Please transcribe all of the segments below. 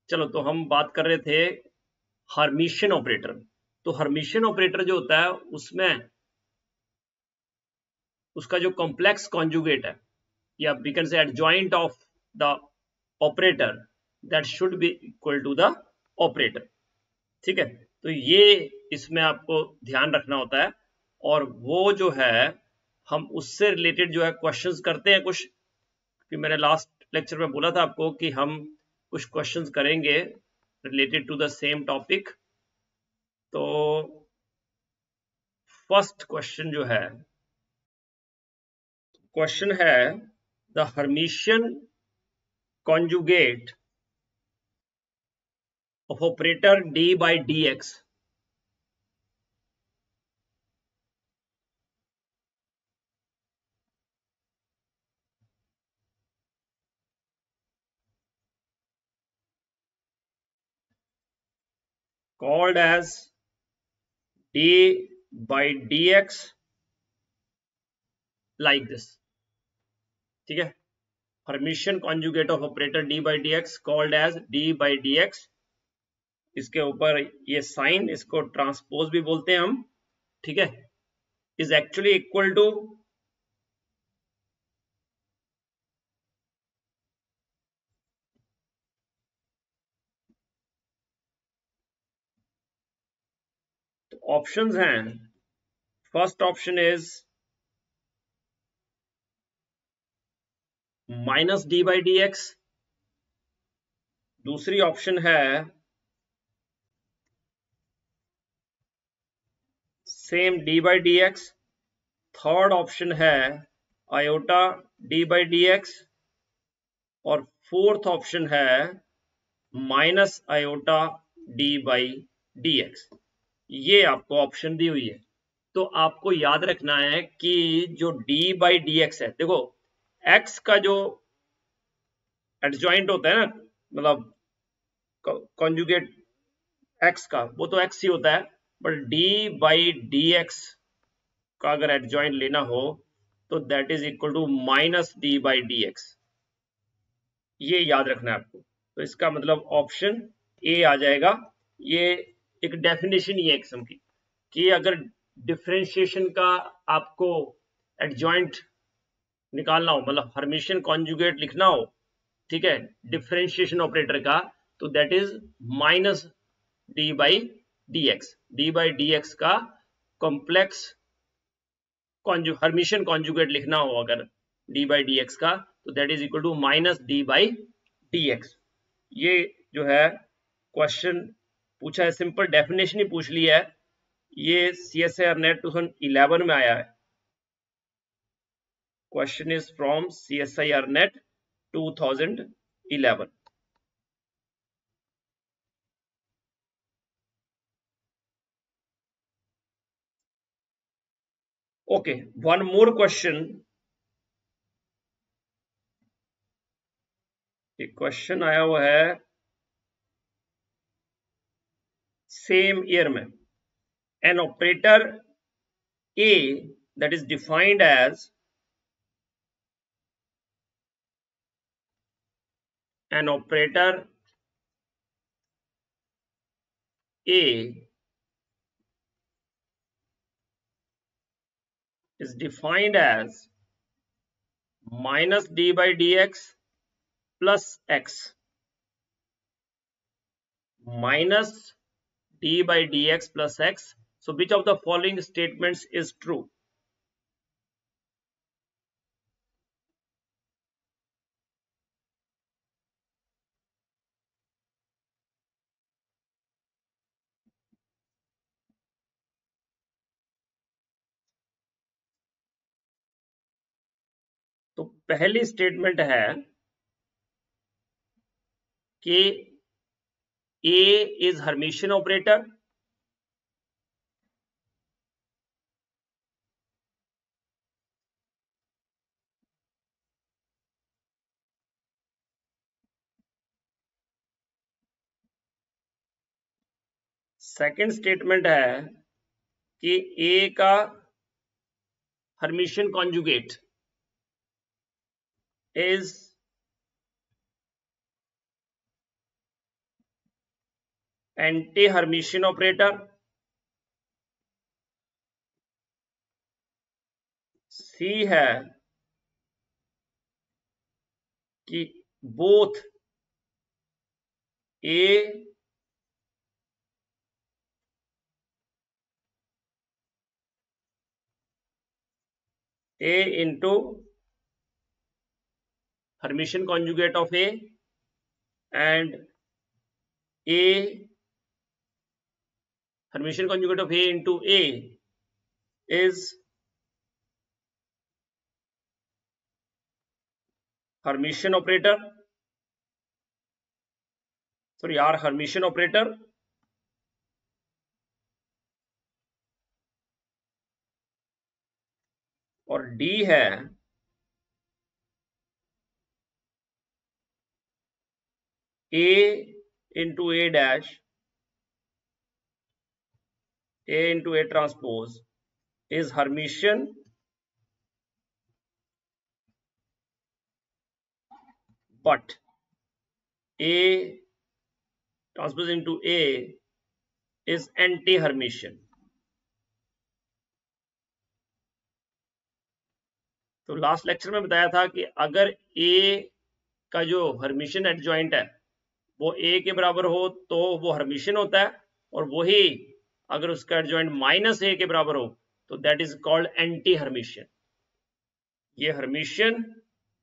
चलो, तो हम बात कर रहे थे हर्मिशियन ऑपरेटर। तो हर्मिशियन ऑपरेटर जो होता है उसमें उसका जो कॉम्प्लेक्स कॉन्जुगेट है, या we can say adjoint of the operator, that should be equal to the operator. ठीक है, तो ये इसमें आपको ध्यान रखना होता है। और वो जो है हम उससे रिलेटेड जो है क्वेश्चंस करते हैं कुछ, कि मैंने लास्ट लेक्चर में बोला था आपको कि हम कुछ क्वेश्चंस करेंगे related to the same topic. तो फर्स्ट क्वेश्चन जो है, क्वेश्चन है the Hermitian conjugate of operator d by d x called as d by dx like this। ठीक है, Hermitian conjugate of operator d by dx called as d by dx। इसके ऊपर ये sign, इसको transpose भी बोलते हैं हम। ठीक है, is actually equal to options हैं। First option is minus d by d x. दूसरी ऑप्शन है same d by d x. Third option है iota d by d x. और फोर्थ ऑप्शन है minus iota d by d x. ये आपको option दी हुई है। तो आपको याद रखना है कि जो d बाई डी एक्स है, देखो x का जो एडजॉइंट होता है ना, मतलब कॉन्जुगेट x का, वो तो x ही होता है। But d by d x का अगर एडजॉइंट लेना हो तो that is equal to minus d by d x. ये याद रखना है आपको। तो इसका मतलब ऑप्शन ए आ जाएगा। ये एक डेफिनेशन ही है किस्म की, कि अगर डिफरेंशिएशन का आपको एडजॉइंट निकालना हो, मतलब हर्मिशियन कॉन्जुगेट लिखना हो, ठीक है, डिफरेंशिएशन ऑपरेटर का, तो that is minus d by d x. D by d x का कॉम्प्लेक्स हर्मिशियन कॉन्जुगेट लिखना हो अगर डी बाई डी एक्स का, तो that is equal to minus d by d x. ये जो है क्वेश्चन पूछा है, सिंपल डेफिनेशन ही पूछ लिया है। ये CSIR नेट 2011 में आया है। Question is from CSIR NET 2011। Okay, one more question. एक क्वेश्चन आया हुआ है सेम ईयर में। An operator A that is defined as an operator A is defined as minus d by dx plus x minus d by dx plus x. So which of the following statements is true? तो पहली statement है कि A is Hermitian operator। Second statement है कि A का Hermitian conjugate is anti Hermitian operator, c है कि both A into Hermitian conjugate of A and A Hermitian conjugate of A into A is Hermitian operator, sorry are Hermitian operator और D है A into A dash A into A transpose is Hermitian but A transpose into A is anti-Hermitian। तो last lecture में बताया था कि अगर A का जो हर्मिशियन एडजॉइंट है वो A के बराबर हो तो वो हर्मिशियन होता है, और वही अगर उसका एडजॉइंट माइनस A के बराबर हो तो that is called anti Hermitian. ये हर्मिशियन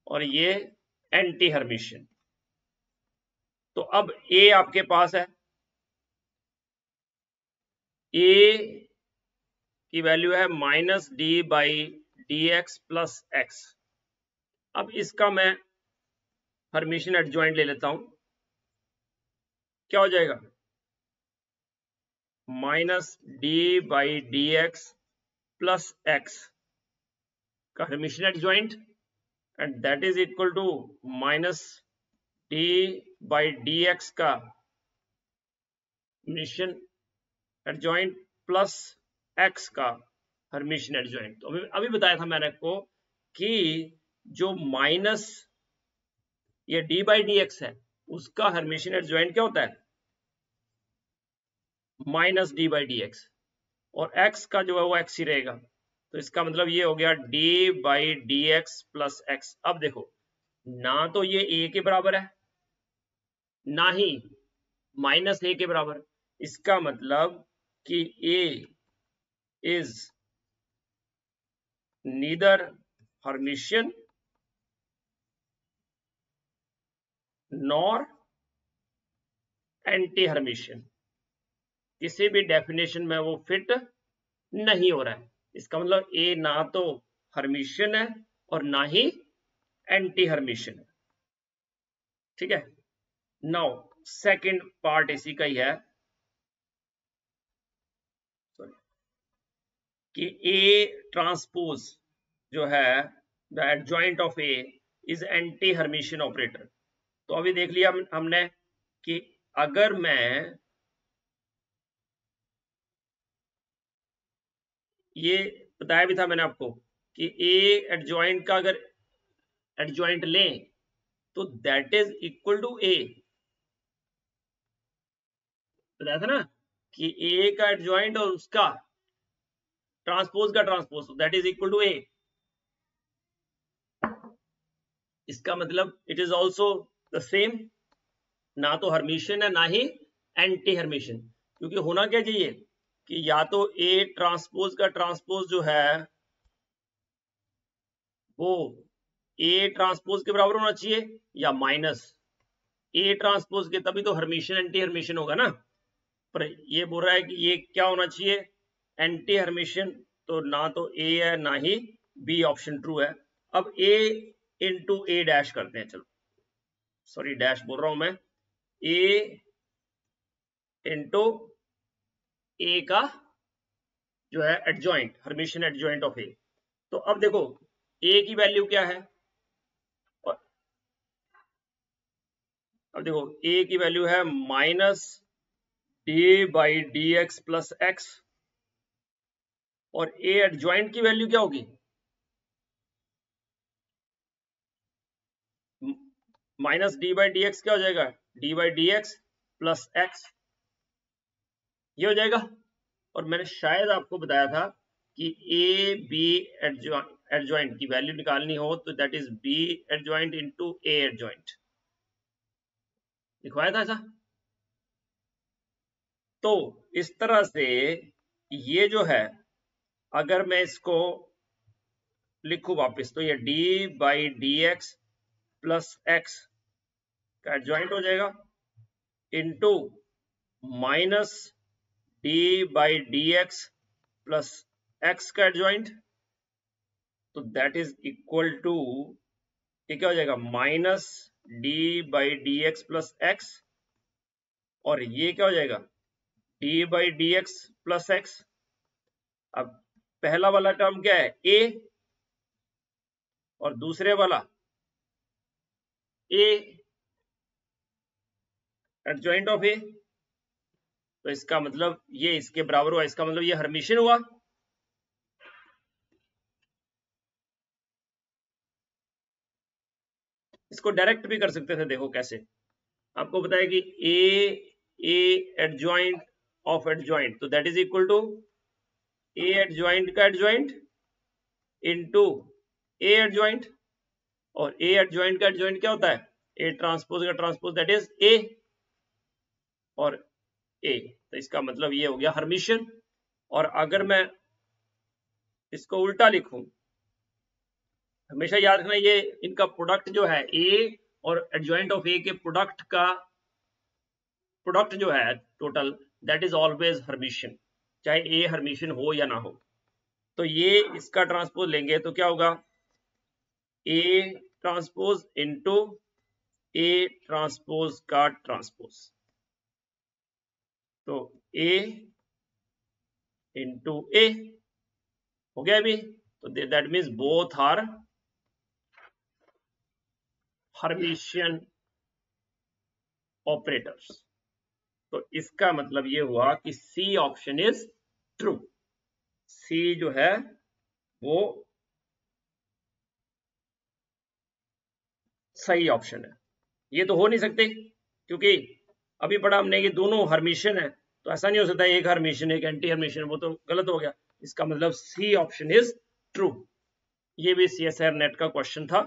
और ये एंटी हर्मिशियन। तो अब A आपके पास है, A की वैल्यू है minus d by d x plus x. अब इसका मैं हर्मिशियन एडजॉइंट ले लेता हूं, क्या हो जाएगा minus d by d x plus x का Hermitian adjoint and that is equal to minus d by d x का हर्मिशियन एडजॉइंट प्लस एक्स का हर्मिशियन एडजॉइंट। तो अभी बताया था मैंने आपको कि जो माइनस ये डी बाई डी एक्स है उसका हर्मिशियन एडजॉइंट क्या होता है minus d by d x, और एक्स का जो है वो एक्स ही रहेगा। तो इसका मतलब ये हो गया D by d x plus x. अब देखो ना तो ये ए के बराबर है ना ही माइनस ए के बराबर, इसका मतलब कि A is neither Hermitian nor anti Hermitian, किसी भी डेफिनेशन में वो फिट नहीं हो रहा है। इसका मतलब ए ना तो हर्मिशियन है और ना ही एंटी हर्मिशियन है। ठीक है, नाउ सेकंड पार्ट इसी का ही है कि ए ट्रांसपोज जो है the adjoint of A is anti Hermitian operator. तो अभी देख लिया हमने कि अगर मैं ये बताया भी था मैंने आपको कि ए एडजॉइंट का अगर एडजॉइंट लें तो दैट इज इक्वल टू ए, बताया था ना कि ए का एडजॉइंट और उसका ट्रांसपोज का transpose that is equal to A. इसका मतलब it is also the same, ना तो हर्मिशियन है ना ही एंटी हर्मिशियन, क्योंकि होना क्या चाहिए कि या तो ए ट्रांसपोज का ट्रांसपोज जो है वो ए ट्रांसपोज के बराबर होना चाहिए या माइनस ए ट्रांसपोज के, तभी तो हर्मिशियन एंटी हर्मिशियन होगा ना। पर ये बोल रहा है कि ये क्या होना चाहिए एंटी हर्मिशियन, तो ना तो ए है ना ही बी ऑप्शन ट्रू है। अब ए इंटू ए डैश करते हैं, चलो सॉरी डैश बोल रहा हूं मैं, ए इंटू ए का जो है एडजॉइंट हर्मिशियन एडजॉइंट ऑफ ए। तो अब देखो ए की वैल्यू क्या है, और अब देखो ए की वैल्यू है minus d by d x plus x, और ए एडजॉइंट की वैल्यू क्या होगी minus d by d x, क्या हो जाएगा D by d x plus x. ये हो जाएगा। और मैंने शायद आपको बताया था कि ए बी एडजॉइंट की वैल्यू निकालनी हो तो that is B adjoint into A adjoint, लिखवाया था ऐसा। तो इस तरह से ये जो है, अगर मैं इसको लिखूं वापस, तो ये D by d x plus x का एडजॉइंट हो जाएगा into minus d by d x plus x का एडजॉइंट, तो दैट इज इक्वल टू, ये क्या हो जाएगा, minus d by d x plus x, और ये क्या हो जाएगा, D by d x plus x. अब पहला वाला टर्म क्या है, ए, और दूसरे वाला ए एडजॉइंट ऑफ ए, तो इसका मतलब ये इसके बराबर हुआ, इसका मतलब ये हर्मिशियन हुआ। इसको डायरेक्ट भी कर सकते थे, देखो कैसे, आपको बताया कि ए एडजॉइंट ऑफ एडजॉइंट, तो that is equal to A adjoint का एडजॉइंट इनटू ए एडजॉइंट, और ए एडजॉइंट का एडजॉइंट क्या होता है, ए ट्रांसपोज का ट्रांसपोज, दैट इज ए और ए, तो इसका मतलब ये हो गया हर्मिशियन। और अगर मैं इसको उल्टा लिखूं, हमेशा याद रखना ये इनका प्रोडक्ट जो है ए और एडजॉइंट ऑफ ए के प्रोडक्ट का प्रोडक्ट जो है total, that is always Hermitian, चाहे ए हर्मिशियन हो या ना हो। तो ये इसका ट्रांसपोज लेंगे तो क्या होगा, A transpose into A transpose का ट्रांसपोज, तो ए इंटू ए हो गया अभी, तो that means both are Hermitian operators. तो इसका मतलब ये हुआ कि C option is true, C जो है वो सही ऑप्शन है। ये तो हो नहीं सकते, क्योंकि अभी पढ़ा हमने कि दोनों हर्मिशियन है, तो ऐसा नहीं हो सकता एक हर्मिशियन एक एंटी हर्मिशियन, वो तो गलत हो गया। इसका मतलब सी ऑप्शन इज ट्रू। ये भी CSIR नेट का क्वेश्चन था।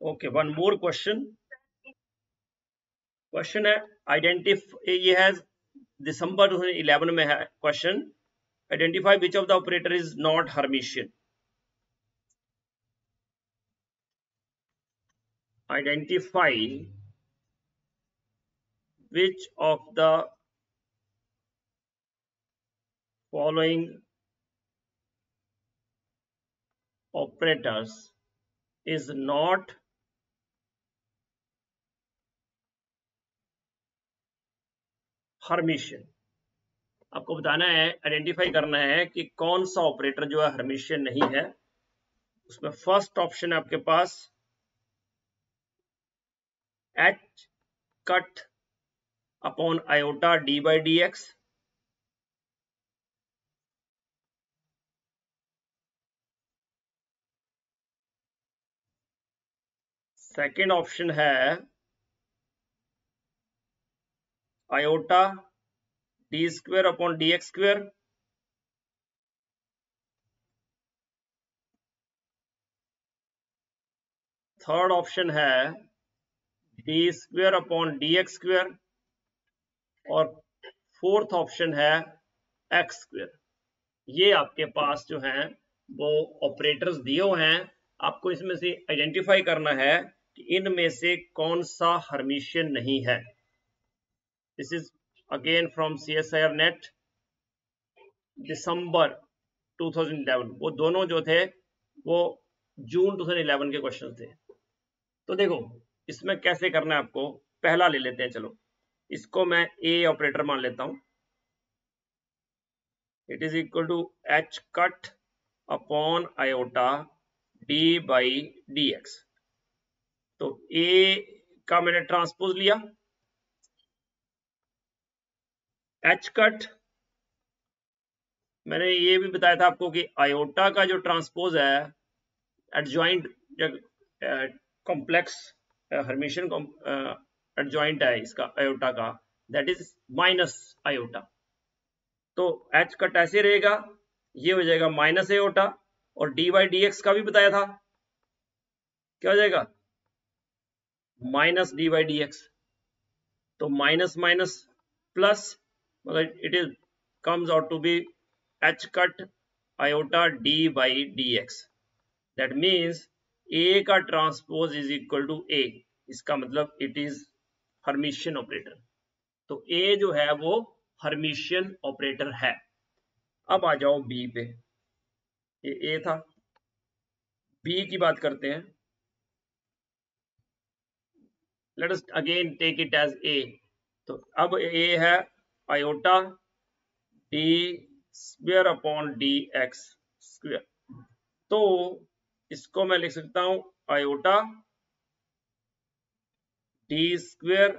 Okay, one more question. Question है आइडेंटिफाई, ये है दिसंबर 2011 में है question, identify which of the operator is not Hermitian. identify which of the following operators is not Hermitian. आपको बताना है, आइडेंटिफाई करना है कि कौन सा ऑपरेटर जो है हर्मिशियन नहीं है। उसमें फर्स्ट ऑप्शन है आपके पास h cut upon iota d by d x, second option है iota d square upon d x square, third option है d square upon d x square, और फोर्थ ऑप्शन है एक्स स्क्वेयर। ये आपके पास जो है वो ऑपरेटर्स दिए हुए हैं, आपको इसमें से आइडेंटिफाई करना है कि इनमें से कौन सा हर्मिशियन नहीं है। This is again from CSIR NET December 2011, वो दोनों जो थे वो जून 2011 के क्वेश्चन थे। तो देखो इसमें कैसे करना है आपको, पहला ले लेते हैं, चलो इसको मैं ए ऑपरेटर मान लेता हूं, it is equal to h cut upon iota d by d x. तो ए का मैंने ट्रांसपोज लिया, एच कट मैंने ये भी बताया था आपको कि आयोटा का जो ट्रांसपोज है एडजॉइंट कॉम्प्लेक्स हर्मिशियन एडजॉइंट है इसका आयोटा का, दैट इज माइनस आयोटा। तो एच कट ऐसे रहेगा, ये हो जाएगा माइनस आयोटा, और डी बाई डी एक्स का भी बताया था, क्या हो जाएगा minus d by d x. तो माइनस माइनस प्लस, मतलब it is comes out to be h cut iota d by d x. That means A का transpose is equal to A, इसका मतलब इट इज हर्मिशियन ऑपरेटर। तो ए जो है वो Hermitian operator है। अब आ जाओ बी पे, ये ए था, बी की बात करते हैं। Let us again take it as A. तो अब ए है iota d square upon d x square. तो इसको मैं लिख सकता हूं आयोटा डी स्क्वायर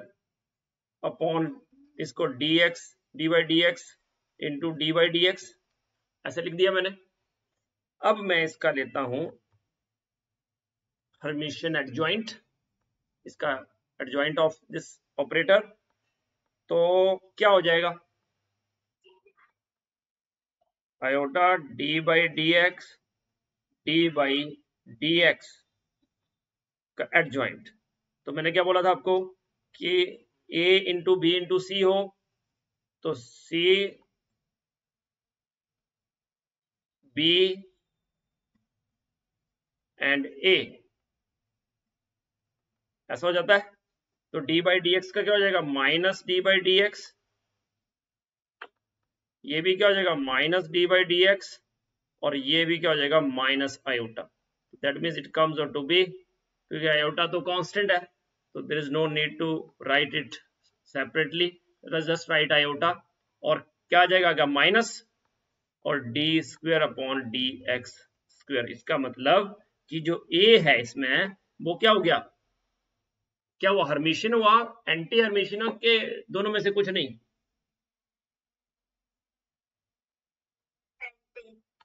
अपॉन इसको d x d by d x into d by d x, ऐसे लिख दिया मैंने। अब मैं इसका लेता हूं हर्मिशियन एडजॉइंट, इसका एडजॉइंट ऑफ दिस ऑपरेटर। तो क्या हो जाएगा iota d by d x d by d x का एडजॉइंट। तो मैंने क्या बोला था आपको कि a इंटू बी इंटू सी हो, तो सी बी एंड ए ऐसा हो जाता है। तो डी बाई डी एक्स का क्या हो जाएगा minus d by d x, ये भी क्या हो जाएगा minus d by d x, और ये भी क्या हो जाएगा minus iota. That means it comes out to be, क्योंकि आयोटा तो कांस्टेंट है, तो there is no need to write it separately, let's just write iota. और क्या आ जाएगा क्या माइनस और d square upon d x square. इसका मतलब कि जो ए है इसमें वो क्या हो गया, क्या वो हर्मिशियन हुआ एंटी हर्मिशियन के दोनों में से कुछ नहीं।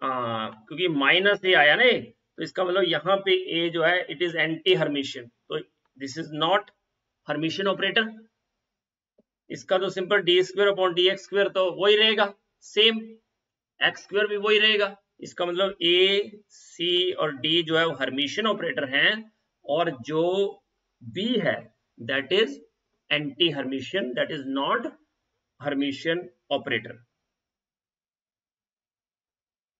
क्योंकि माइनस ए आया ना, तो इसका मतलब यहाँ पे ए जो है इट इज एंटी हर्मिशियन, तो this is not Hermitian operator. इसका तो simple D square upon d x square तो वही रहेगा सेम, एक्स स्क्वायर भी वही रहेगा। इसका मतलब ए सी और डी जो है वो हर्मिशियन ऑपरेटर हैं, और जो बी है that is anti Hermitian, that is not Hermitian operator.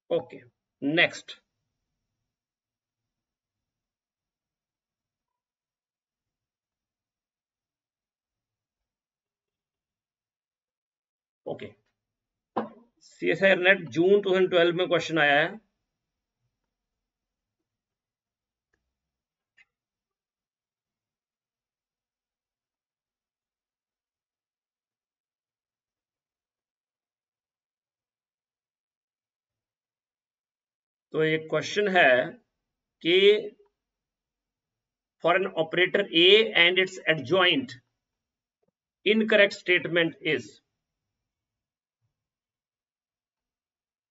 Okay next, okay CSIR NET June 2012 में क्वेश्चन आया है। तो ये क्वेश्चन है कि for an operator A and its adjoint incorrect statement is,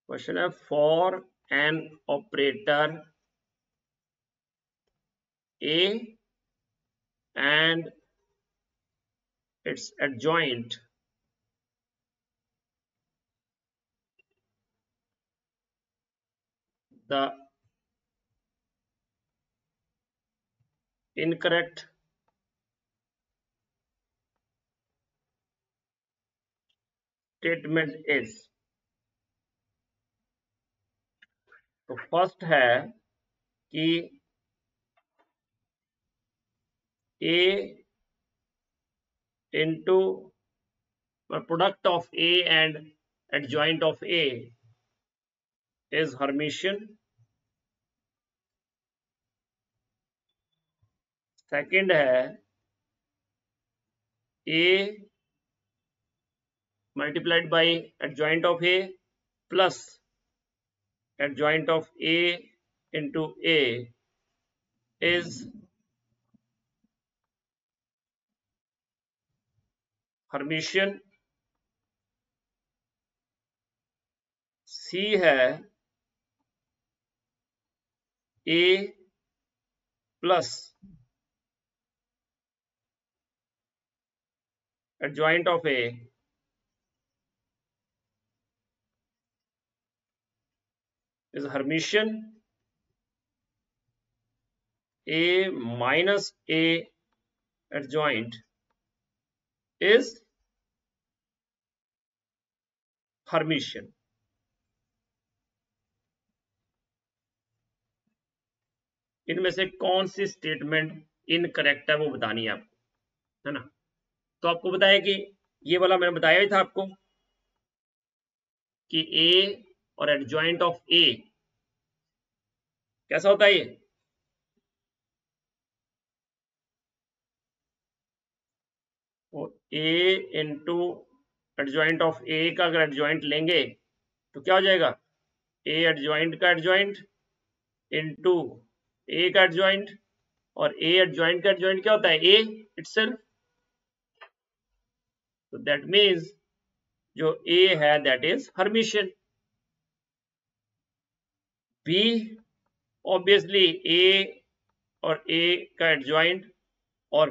question है for an operator A and its adjoint the incorrect statement is। तो first है कि a into product of a and adjoint of a is Hermitian। Second है a multiplied by adjoint of a plus adjoint of a into a is Hermitian। C है a plus adjoint of A is Hermitian, A minus A adjoint is Hermitian. इनमें से कौन सी statement incorrect है वो बतानी है आपको, है ना। तो आपको बताया कि ये वाला मैंने बताया ही था आपको कि A और एडजॉइंट ऑफ A कैसा होता है, ये A into adjoint of A का अगर एडजॉइंट लेंगे तो क्या हो जाएगा, A एडजॉइंट का एडजॉइंट इंटू A का एडजॉइंट, और A एडजॉइंट का एडजॉइंट क्या होता है, A इटसेल्फ। तो दैट मीन्स जो A है that is Hermitian. B obviously A और A का एडजॉइंट और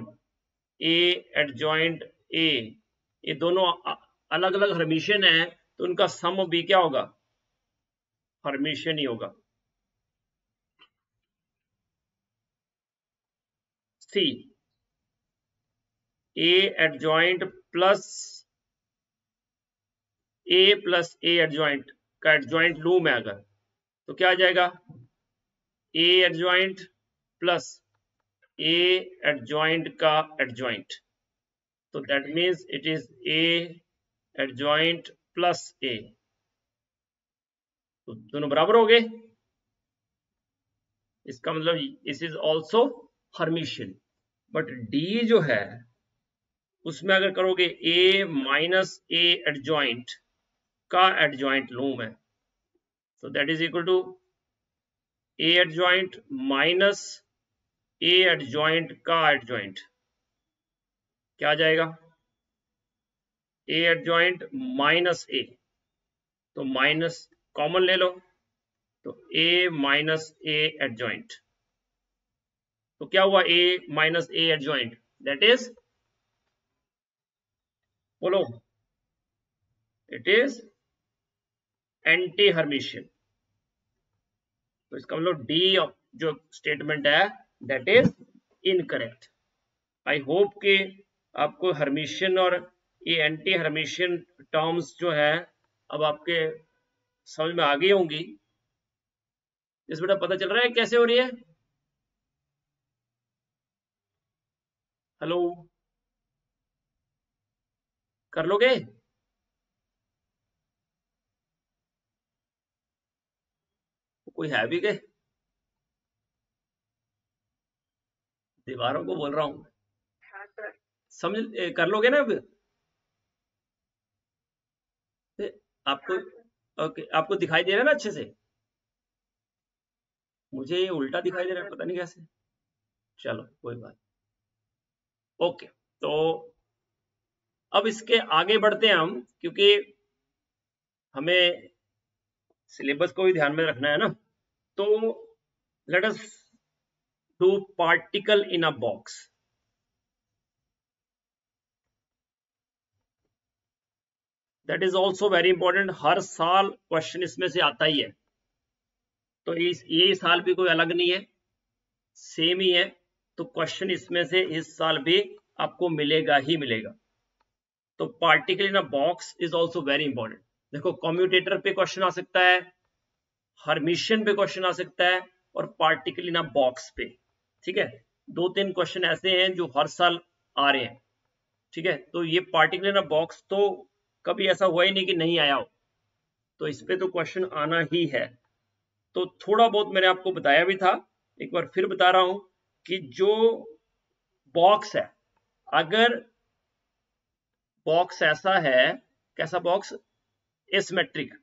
A एडजॉइंट A, ये दोनों अलग अलग हर्मिशियन है, तो उनका सम भी क्या होगा, हर्मिशियन ही होगा। C A adjoint plus A प्लस A एडजॉइंट का एडजॉइंट लूं मैं अगर, तो क्या आ जाएगा, A adjoint plus A adjoint का एडजॉइंट, तो that means it is A adjoint plus A, तो दोनों बराबर हो गए। इसका मतलब this is also Hermitian. But D जो है उसमें अगर करोगे A माइनस A एडजॉइंट का एडजॉइंट लूं मैं, तो that is equal to A adjoint minus A adjoint का एडजॉइंट, क्या आ जाएगा, A एडजॉइंट माइनस A, तो माइनस कॉमन ले लो, तो A माइनस A एडजॉइंट, तो क्या हुआ A माइनस A एडजॉइंट, दैट इज, बोलो, इट इज एंटी हर्मिशियन। तो इसका मतलब D जो स्टेटमेंट है that is incorrect. I hope कि आपको हर्मिशियन और ये एंटी हर्मिशियन टर्म्स जो है अब आपके समझ में आ गई होंगी। इस बेटा पता चल रहा है कैसे हो रही है, हेलो, कर लोगे, कोई है भी के, दीवारों को बोल रहा हूँ, समझ कर लोगे ना अब, आपको, ओके, आपको दिखाई दे रहा है ना अच्छे से, मुझे ये उल्टा दिखाई दे रहा है, पता नहीं कैसे, चलो कोई बात, ओके। तो अब इसके आगे बढ़ते हैं हम, क्योंकि हमें सिलेबस को भी ध्यान में रखना है ना। तो let us do particle in a box. That is also very important, हर साल क्वेश्चन इसमें से आता ही है, तो ये साल भी कोई अलग नहीं है, सेम ही है, तो क्वेश्चन इसमें से इस साल भी आपको मिलेगा ही मिलेगा। तो particle in a box is also very important. देखो कम्यूटेटर पे क्वेश्चन आ सकता है, हर्मिशियन पे क्वेश्चन आ सकता है, और पार्टिकल इन अ बॉक्स पे, ठीक है, दो तीन क्वेश्चन ऐसे हैं जो हर साल आ रहे हैं, ठीक है। तो ये पार्टिकल इन अ बॉक्स तो कभी ऐसा हुआ ही नहीं कि नहीं आया हो, तो इस पे तो क्वेश्चन आना ही है। तो थोड़ा बहुत मैंने आपको बताया भी था, एक बार फिर बता रहा हूं कि जो बॉक्स है, अगर बॉक्स ऐसा है, कैसा बॉक्स, एसिमेट्रिक,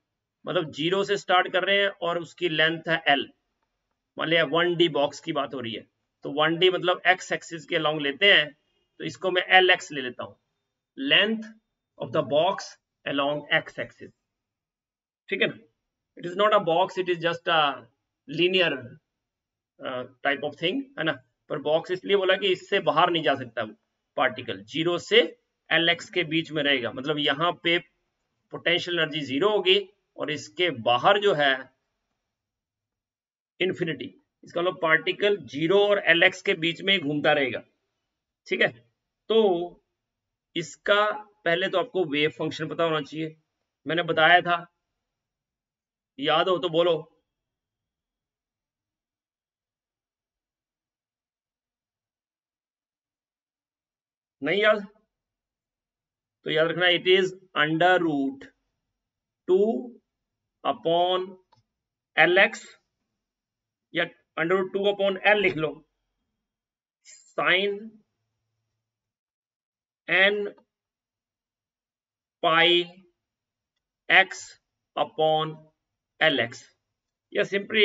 मतलब जीरो से स्टार्ट कर रहे हैं और उसकी लेंथ है L, मान लिया 1D बॉक्स की बात हो रही है, तो 1D मतलब x एक्सिस के अलोंग लेते हैं, तो इसको मैं LX ले लेता हूं, length of the box along x axis, ठीक है ना। It is not a box, it is just a linear type of thing, है ना। पर बॉक्स इसलिए बोला कि इससे बाहर नहीं जा सकता वो पार्टिकल, जीरो से एल एक्स के बीच में रहेगा, मतलब यहाँ पे पोटेंशियल एनर्जी 0 होगी और इसके बाहर जो है इंफिनिटी। इसका मतलब पार्टिकल 0 और एल एक्स के बीच में ही घूमता रहेगा। ठीक है, तो इसका पहले तो आपको वेव फंक्शन पता होना चाहिए, मैंने बताया था, याद हो तो बोलो। नहीं याद तो याद रखना, it is under root 2 upon L x, या अंडर रूट 2 अपॉन एल लिख लो, sine n pi x upon L x, या सिंपली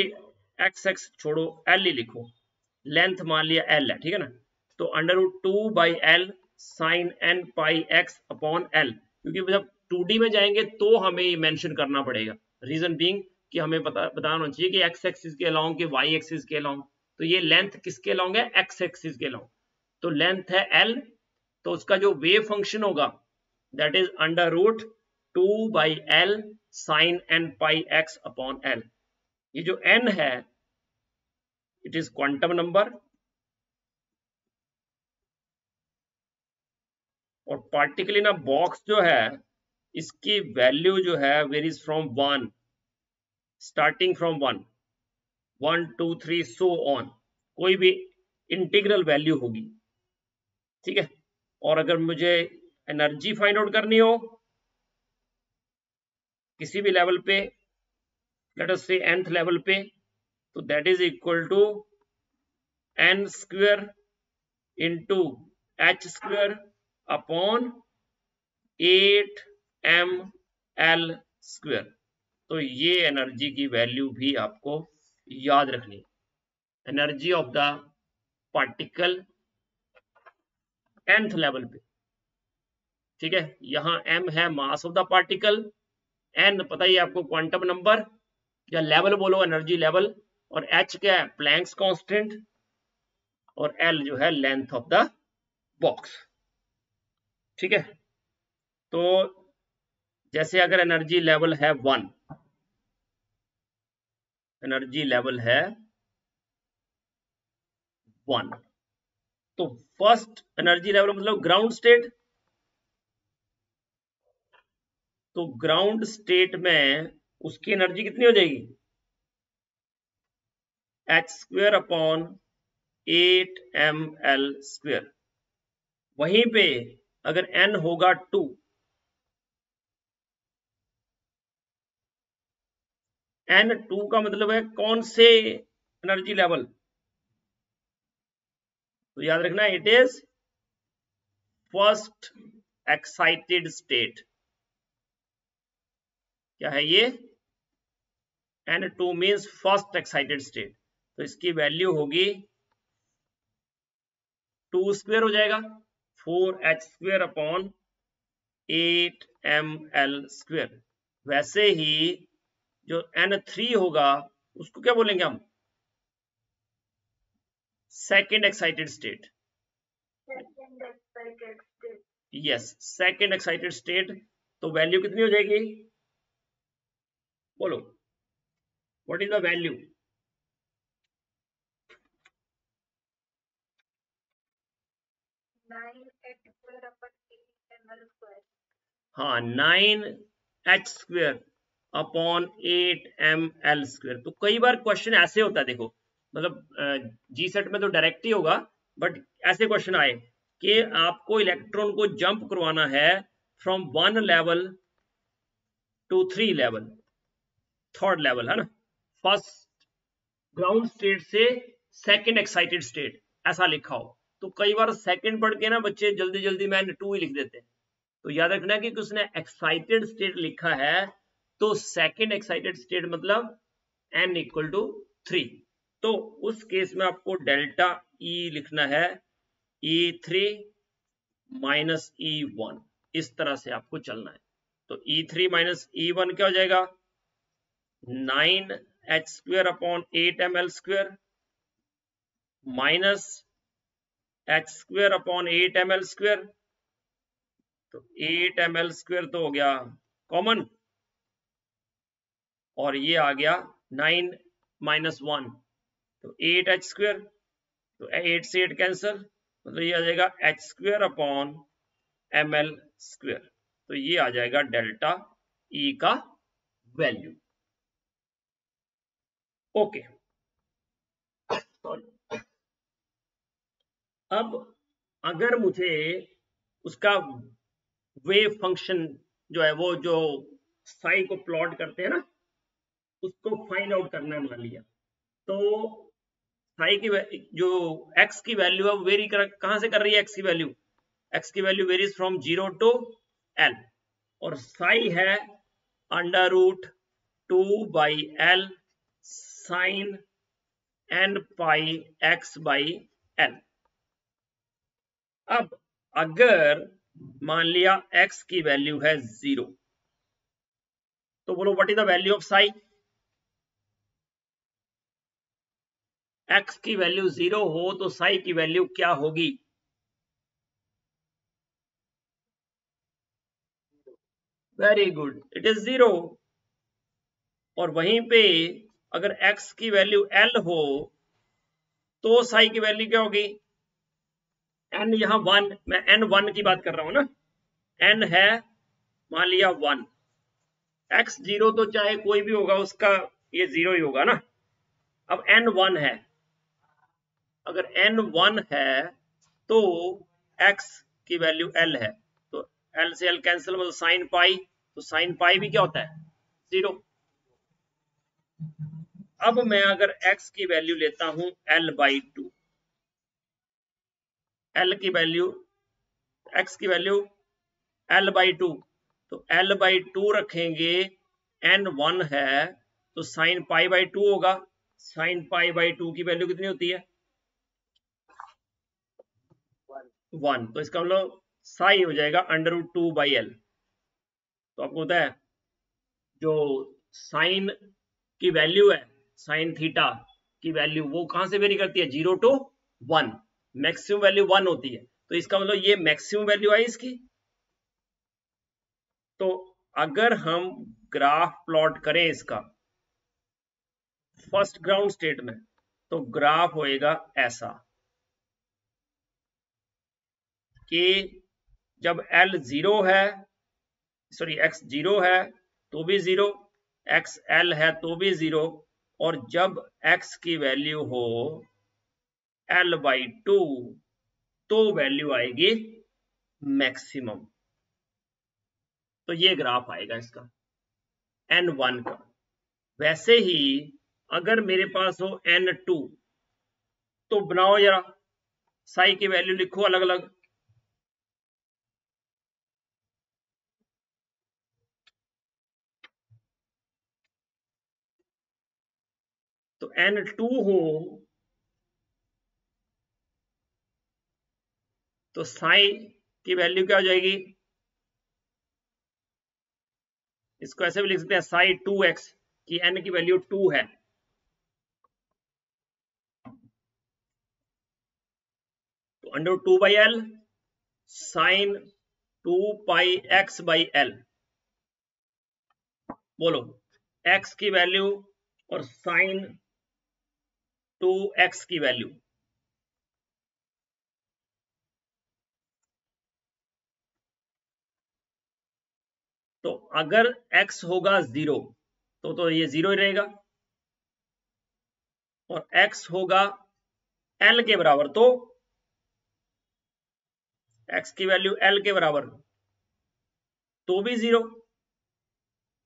एक्स एक्स छोड़ो एल ही लिखो, लेंथ मान लिया एल है, ठीक है ना। तो under root 2 by L sine n pi x upon L, क्योंकि जब 2D में जाएंगे तो हमें ये मेंशन करना पड़ेगा, रीजन बीइंग कि हमें बताना होना चाहिए कि एक्स एक्सिस के अलोंग के वाई एक्सिस के अलोंग, तो ये लेंथ किसके अलोंग है, एक्स एक्सिस के अलोंग, तो लेंथ है एल, तो उसका जो वेव फंक्शन होगा that is under root 2 by L sine n pi x upon L. ये जो n है इट इज क्वांटम नंबर, और पार्टिकल इन अ बॉक्स जो है इसकी वैल्यू जो है varies from 1, starting from 1, 1 2 3 so on, कोई भी इंटीग्रल वैल्यू होगी। ठीक है, और अगर मुझे एनर्जी फाइंड आउट करनी हो किसी भी लेवल पे, लेट अस से nth लेवल पे, तो that is equal to n square into h square upon 8ml square. तो ये एनर्जी की वैल्यू भी आपको याद रखनी, energy of the particle nth level पे। ठीक है, यहाँ m है mass of the particle, n पता ही आपको क्वांटम नंबर या लेवल बोलो, एनर्जी लेवल, और h क्या है, प्लैंक्स कांस्टेंट, और l जो है लेंथ ऑफ द बॉक्स। ठीक है, तो जैसे अगर एनर्जी लेवल है 1, एनर्जी लेवल है 1, तो फर्स्ट एनर्जी लेवल मतलब ग्राउंड स्टेट, तो ग्राउंड स्टेट में उसकी एनर्जी कितनी हो जाएगी, h square upon 8ml square. वहीं पे अगर n होगा 2, n2 का मतलब है कौन से एनर्जी लेवल, तो याद रखना it is first excited state. क्या है ये, n2 means first excited state, तो इसकी वैल्यू होगी 2 स्क्वायर हो जाएगा 4h square upon 8ml square. वैसे ही जो n3 होगा उसको क्या बोलेंगे हम, second excited state. Yes, second excited state, तो वैल्यू कितनी हो जाएगी, बोलो व्हाट इज द वैल्यू, हाँ 9h square upon 8ml square. तो कई बार क्वेश्चन ऐसे होता है, देखो मतलब जी सेट में तो डायरेक्ट ही होगा, बट ऐसे क्वेश्चन आए कि आपको इलेक्ट्रॉन को जंप करवाना है from 1 level to 3 level, third level है ना, फर्स्ट ग्राउंड स्टेट से सेकंड एक्साइटेड स्टेट, ऐसा लिखा हो, तो कई बार सेकंड पढ़ के ना बच्चे जल्दी जल्दी में n2 ही लिख देते हैं। तो याद रखना कि उसने एक्साइटेड स्टेट लिखा है, तो सेकंड एक्साइटेड स्टेट मतलब n इक्वल टू 3, तो उस केस में आपको डेल्टा E लिखना है, E3 माइनस E1, इस तरह से आपको चलना है। तो E3 माइनस E1 क्या हो जाएगा, 9h square upon 8ml square minus h square upon 8ml square तो 8ml² तो हो गया कॉमन, और ये आ गया 9 - 1 तो 8h², तो 8 से 8 कैंसल, मतलब ये आ जाएगा h²/ml², तो ये आ जाएगा डेल्टा E का वैल्यू। ओके, अब अगर मुझे उसका वेव फंक्शन जो है, वो जो साई को प्लॉट करते हैं ना, उसको फाइंड आउट करना है मान लिया, तो साई की जो एक्स की वैल्यू है वो वेरी कहां से कर रही है, एक्स की value varies from 0 to L, और साई है √2/L साइन nπx/L। अब अगर मान लिया x की वैल्यू है 0, तो बोलो what is the value of Sai. x की वैल्यू 0 हो तो साई की वैल्यू क्या होगी? Very good, it is 0। और वहीं पे अगर x की वैल्यू L हो तो साई की वैल्यू क्या होगी? n यहां 1, मैं n1 की बात कर रहा हूं ना, n है मान लिया 1, x 0 तो चाहे कोई भी होगा उसका ये 0 ही होगा ना। अब n1 है, अगर n1 है तो x की वैल्यू L है, तो L से L कैंसिल, मतलब साइन पाई, तो साइन पाई भी क्या होता है? 0। अब मैं अगर x की वैल्यू लेता हूं L/2, L की वैल्यू, x की वैल्यू L/2, तो L/2 रखेंगे, n1 है तो साइन π/2 होगा, साइन π/2 की वैल्यू कितनी होती है? 1, तो इसका मतलब साई हो जाएगा √2/L। तो आपको होता है जो साइन की वैल्यू है, साइन थीटा की वैल्यू वो कहां से वेरी करती है? 0 टू 1, मैक्सिमम वैल्यू 1 होती है, तो इसका मतलब ये मैक्सिमम वैल्यू आई इसकी। तो अगर हम ग्राफ प्लॉट करें इसका फर्स्ट ग्राउंड स्टेट में, तो ग्राफ होएगा ऐसा कि जब L 0 है, सॉरी x 0 है तो भी 0, x L है तो भी 0, और जब x की वैल्यू हो L/2 तो वैल्यू आएगी मैक्सिमम। तो ये ग्राफ आएगा इसका n1 का। वैसे ही अगर मेरे पास हो n2, तो बनाओ जरा, साई की वैल्यू लिखो अलग अलग। तो n2 हो तो साई की वैल्यू क्या हो जाएगी? इसको ऐसे भी लिख सकते हैं, साई 2x की n की वैल्यू 2 है, तो √2/L साइन 2πx/L। बोलो x की वैल्यू और साइन 2x की वैल्यू। तो अगर x होगा 0 तो ये 0 ही रहेगा, और x होगा L के बराबर, तो x की वैल्यू L के बराबर तो भी 0,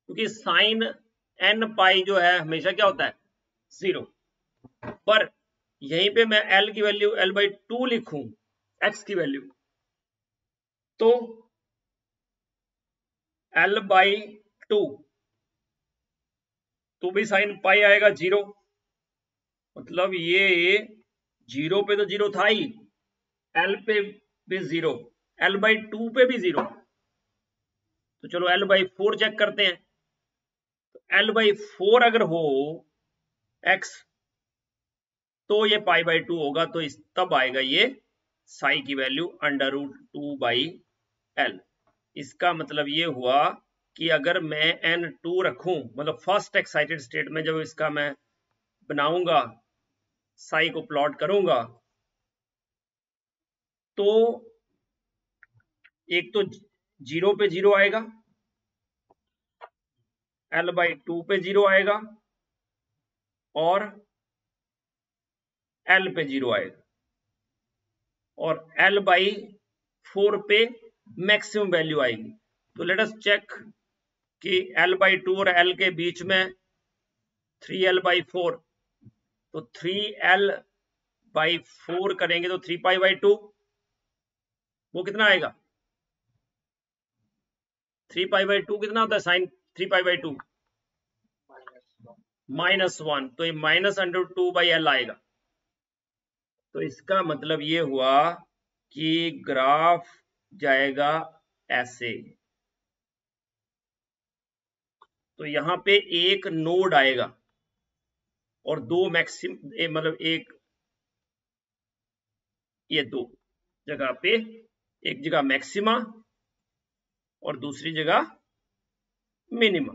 क्योंकि साइन nπ जो है हमेशा क्या होता है? 0। पर यहीं पे मैं L की वैल्यू L/2 लिखूं, x की वैल्यू, तो L/2 तो भी साइन पाई आएगा 0, मतलब ये 0 पे तो 0 था ही, L पे भी 0, L/2 पे भी 0। तो चलो L/4 चेक करते हैं, तो L/4 अगर हो x तो ये π/2 होगा, तो इस तब आएगा ये साई की वैल्यू √2/L। इसका मतलब ये हुआ कि अगर मैं n2 रखूं, मतलब फर्स्ट एक्साइटेड स्टेट में जब इसका मैं बनाऊंगा, साई को प्लॉट करूंगा, तो एक तो 0 पे 0 आएगा, L/2 पे 0 आएगा और L पे 0 आएगा और L/4 पे मैक्सिमम वैल्यू आएगी। तो लेट अस चेक कि L/2 और L के बीच में 3L/4, तो 3L/4 करेंगे तो 3π/2, वो कितना आएगा? 3π/2 कितना होता है साइन 3π/2? -1, तो ये -√2/L आएगा। तो इसका मतलब ये हुआ कि ग्राफ जाएगा ऐसे, तो यहां पे एक नोड आएगा और दो मतलब ये दो जगह पे, एक जगह मैक्सिमा और दूसरी जगह मिनिमा।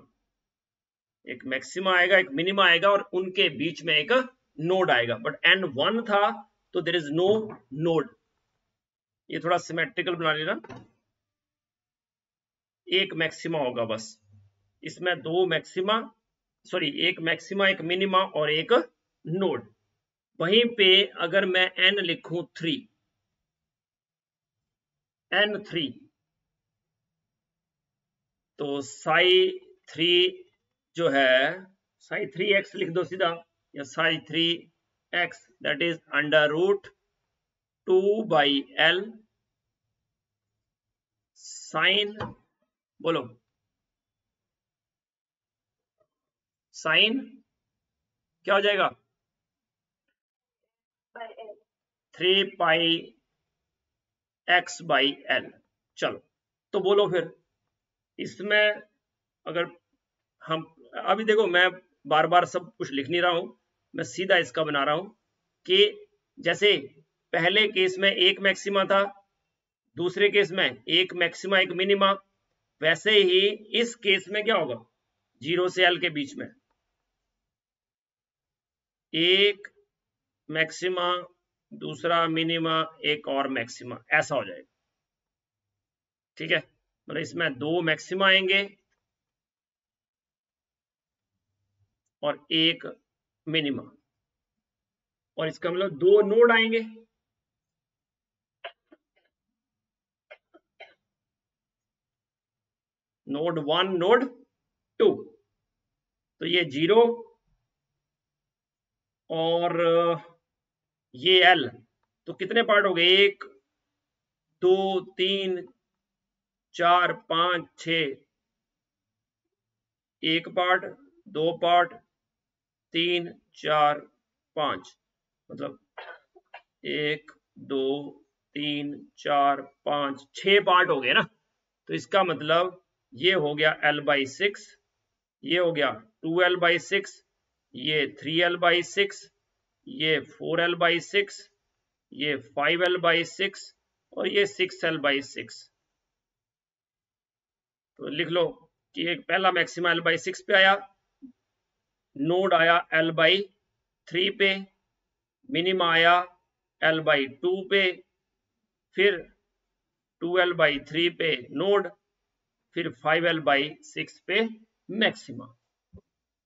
एक मैक्सिमा आएगा, एक मिनिमा आएगा और उनके बीच में एक नोड आएगा, बट n1 था तो देयर इज नो नोड। ये थोड़ा सिमेट्रिकल बना लेना, एक मैक्सिमा होगा बस, इसमें दो मैक्सिमा, सॉरी एक मैक्सिमा, एक मिनिमा और एक नोड। वहीं पे अगर मैं n लिखूं 3, n3, तो psi3 जो है, psi3x लिख दो सीधा, या psi3x that is √2/L sine, बोलो साइन क्या हो जाएगा? 3πx/L। चलो तो बोलो फिर इसमें, अगर हम अभी देखो, मैं बार बार सब कुछ लिख नहीं रहा हूं, मैं सीधा इसका बना रहा हूं कि जैसे पहले केस में एक मैक्सिमा था, दूसरे केस में एक मैक्सिमा एक मिनिमा, वैसे ही इस केस में क्या होगा? 0 से L के बीच में एक मैक्सिमा, दूसरा मिनिमा, एक और मैक्सिमा, ऐसा हो जाएगा। ठीक है, मतलब इसमें दो मैक्सिमा आएंगे और एक मिनिमा, और इसका मतलब दो नोड आएंगे, नोड 1 नोड 2। तो ये 0 और ये L, तो कितने पार्ट हो गए? 1 2 3 4 5 6, एक पार्ट, दो पार्ट, 3 4 5, मतलब 1 2 3 4 5 6 पार्ट हो गए ना। तो इसका मतलब ये हो गया L/6, ये हो गया 2L/6, ये 3L/6, ये 4L/6, ये 5L/6 और ये 6L/6। तो लिख लो कि एक पहला मैक्सिमा L/6 पे आया, नोड आया L/3 पे, मिनिमा आया L/2 पे, फिर 2L/3 पे नोड, फिर 5L/6 पे मैक्सिमा।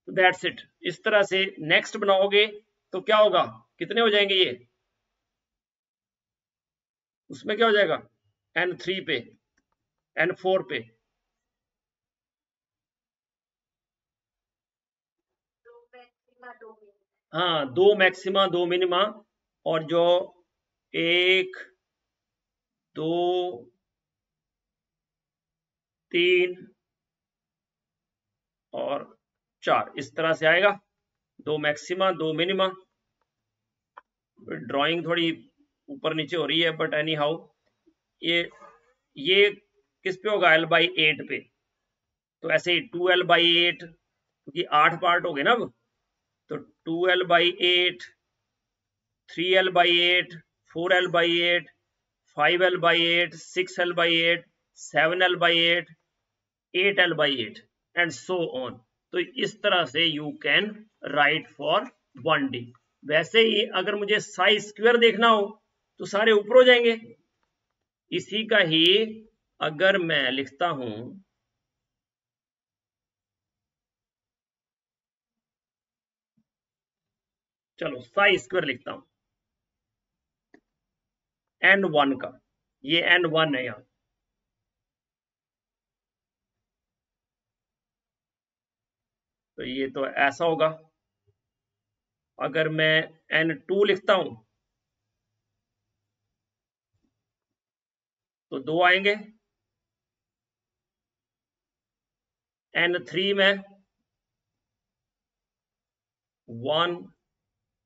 तो दैट्स इट। इस तरह से नेक्स्ट बनाओगे तो क्या होगा? कितने हो जाएंगे ये? उसमें क्या हो जाएगा? n3 पे, n4 पे, हाँ दो मैक्सिमा दो मिनिमा, और जो 1 2 3 और 4, इस तरह से आएगा, दो मैक्सिमा दो मिनिमा। ड्राइंग थोड़ी ऊपर नीचे हो रही है, बट एनी हाउ ये किस पे होगा? L/8 पे। तो ऐसे ही 2L/8, क्योंकि 8 पार्ट हो गए ना अब, तो 2L/8, 3L/8, 4L/8, 5L/8, 6L/8, 7l/8, 8l/8 and so on. तो इस तरह से you can write for 1D। वैसे ही अगर मुझे साई स्क्वायर देखना हो तो सारे ऊपर हो जाएंगे। इसी का ही अगर मैं लिखता हूं, चलो साई स्क्वायर लिखता हूं n1 का, ये n1 है यहां, तो ये तो ऐसा होगा। अगर मैं n2 लिखता हूं तो 2 आएंगे। n3 में 1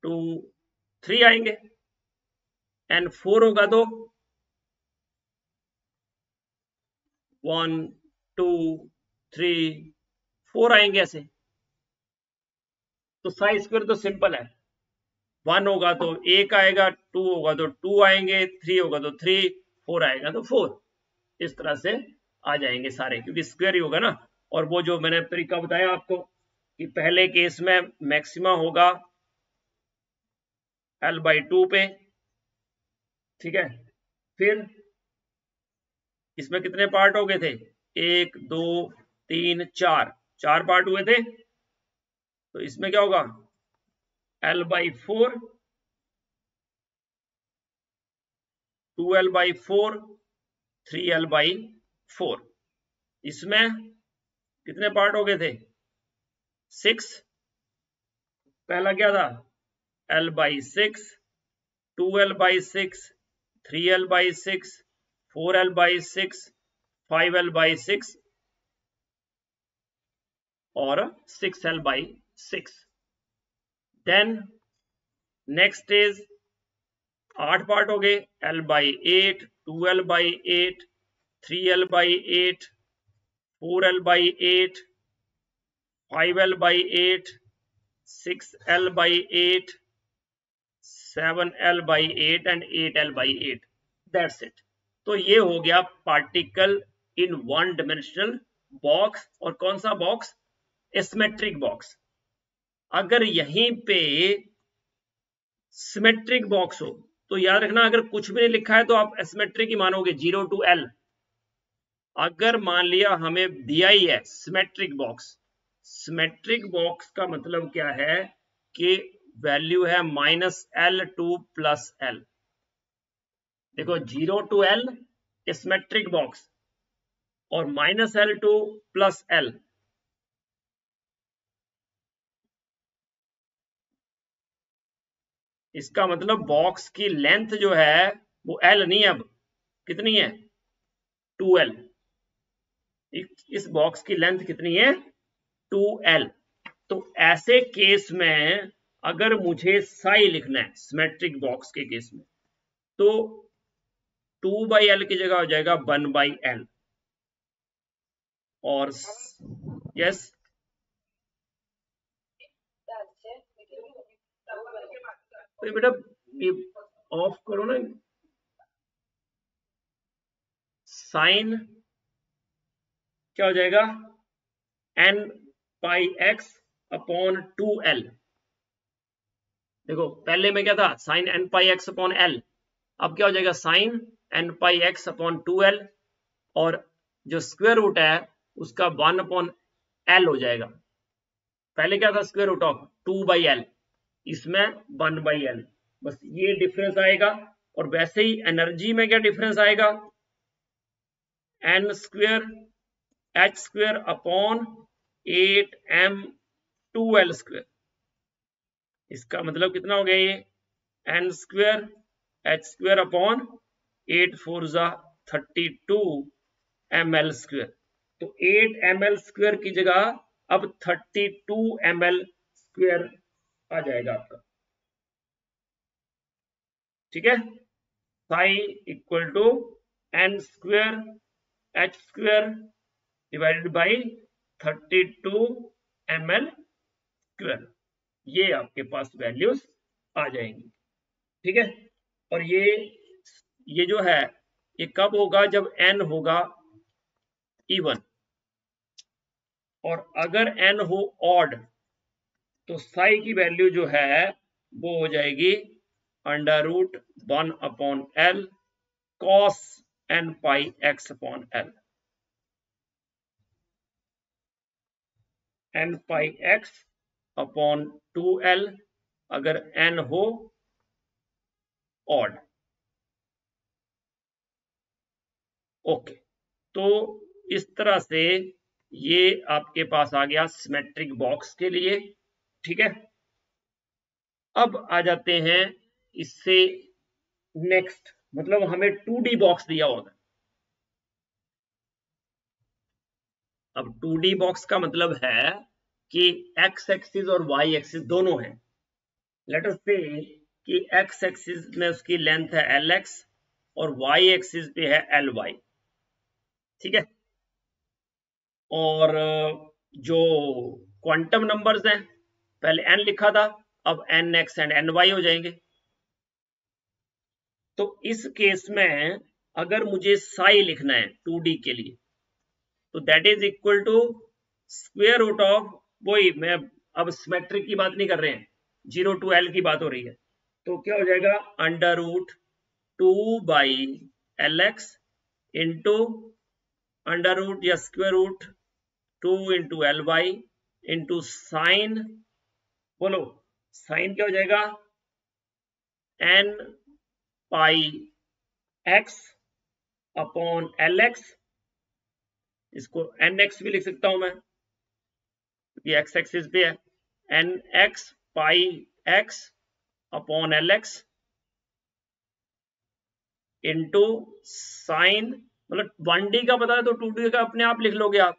2 3 आएंगे। n4 होगा तो 1 2 3 4 आएंगे ऐसे। तो साई स्क्वायर तो सिंपल है, 1 होगा तो 1 आएगा, 2 होगा तो 2 आएंगे, 3 होगा तो 3, 4 आएगा तो 4। इस तरह से आ जाएंगे सारे, क्योंकि स्क्वायर ही होगा ना। और वो जो मैंने तरीका बताया आपको कि पहले केस में मैक्सिमा होगा l/2 पे, ठीक है। फिर इसमें कितने पार्ट हो गए थे, 1 2 3 4, 4 पार्ट हुए थे। तो इसमें क्या होगा, l/4, 2l/4, 3l/4। इसमें कितने पार्ट हो गए थे, 6। पहला क्या था, l/6, 2l/6, 3l/6, 4l/6, 5l/6 और 6l/6। Then next is 8 part हो गए, l/8, 2l/8, 3l/8, 4l/8, 5l/8, 6l/8, 7l/8 and 8l/8। That's it. तो ये हो गया पार्टिकल इन 1 डायमेंशनल बॉक्स। और कौन सा बॉक्स, एसिमेट्रिक बॉक्स। अगर यहीं पे सिमेट्रिक बॉक्स हो तो याद रखना, अगर कुछ भी नहीं लिखा है तो आप एसिमेट्रिक ही मानोगे, 0 to L। अगर मान लिया हमें दिया ही है सिमेट्रिक बॉक्स, सिमेट्रिक बॉक्स का मतलब क्या है कि वैल्यू है -L to +L। देखो 0 to L सिमेट्रिक बॉक्स और -L to +L। इसका मतलब बॉक्स की लेंथ जो है वो L नहीं है, अब कितनी है, 2L। इस बॉक्स की लेंथ कितनी है, 2L। तो ऐसे केस में अगर मुझे साई लिखना है सिमेट्रिक बॉक्स के केस में, तो 2/L की जगह हो जाएगा 1/L। और यस, तो बेटा ये ऑफ करो ना, साइन क्या हो जाएगा, n/x/2L। देखो पहले में क्या था, साइन n/x/L। अब क्या हो जाएगा, साइन n/x/2L। और जो स्क्वायर रूट है उसका 1/L हो जाएगा। पहले क्या था, स्क्वायर रूट ऑफ 2/L, इसमें 1/L। बस ये डिफरेंस आएगा। और वैसे ही एनर्जी में क्या डिफरेंस आएगा, n² h²/8m2L²। इसका मतलब कितना हो गया, ये n² h²/8 4 32 ml²। तो 8 ml² की जगह अब 32 ml² आ जाएगा आपका, ठीक है। Psi equal to n² h² divided by 32 ml²। ये आपके पास वैल्यूज आ जाएंगी, ठीक है। और ये जो है ये कब होगा, जब n होगा इवन, और अगर n हो ऑड तो साई की वैल्यू जो है वो हो जाएगी √1/L cos n पाई x/L, n पाई x/2L अगर n हो ऑड। ओके, तो इस तरह से ये आपके पास आ गया सिमेट्रिक बॉक्स के लिए। ठीक है, अब आ जाते हैं इससे नेक्स्ट, मतलब हमें 2D बॉक्स दिया होगा। अब 2D बॉक्स का मतलब है कि x एक्सिस और y एक्सिस दोनों हैं। लेट अस से कि x एक्सिस में उसकी लेंथ है Lx और y एक्सिस पे है Ly। ठीक है, और जो क्वांटम नंबर्स हैं, पहले n लिखा था, अब nx एंड ny हो जाएंगे। तो इस केस में अगर मुझे साई लिखना है 2D के लिए, तो that is equal to square root of, वही मैं अब सिमेट्रिक की बात नहीं कर रहे हैं, 0 to L की बात हो रही है। तो क्या हो जाएगा √2/Lx इंटू अंडर रूट या square root 2 into Ly into sine, बोलो साइन क्या हो जाएगा n पाई x/Lx, इसको nx भी लिख सकता हूं मैं, ये x एक्सिस पे है, nx पाई x/Lx इंटू साइन, मतलब 1D का पता है तो 2D का अपने आप लिख लोगे आप,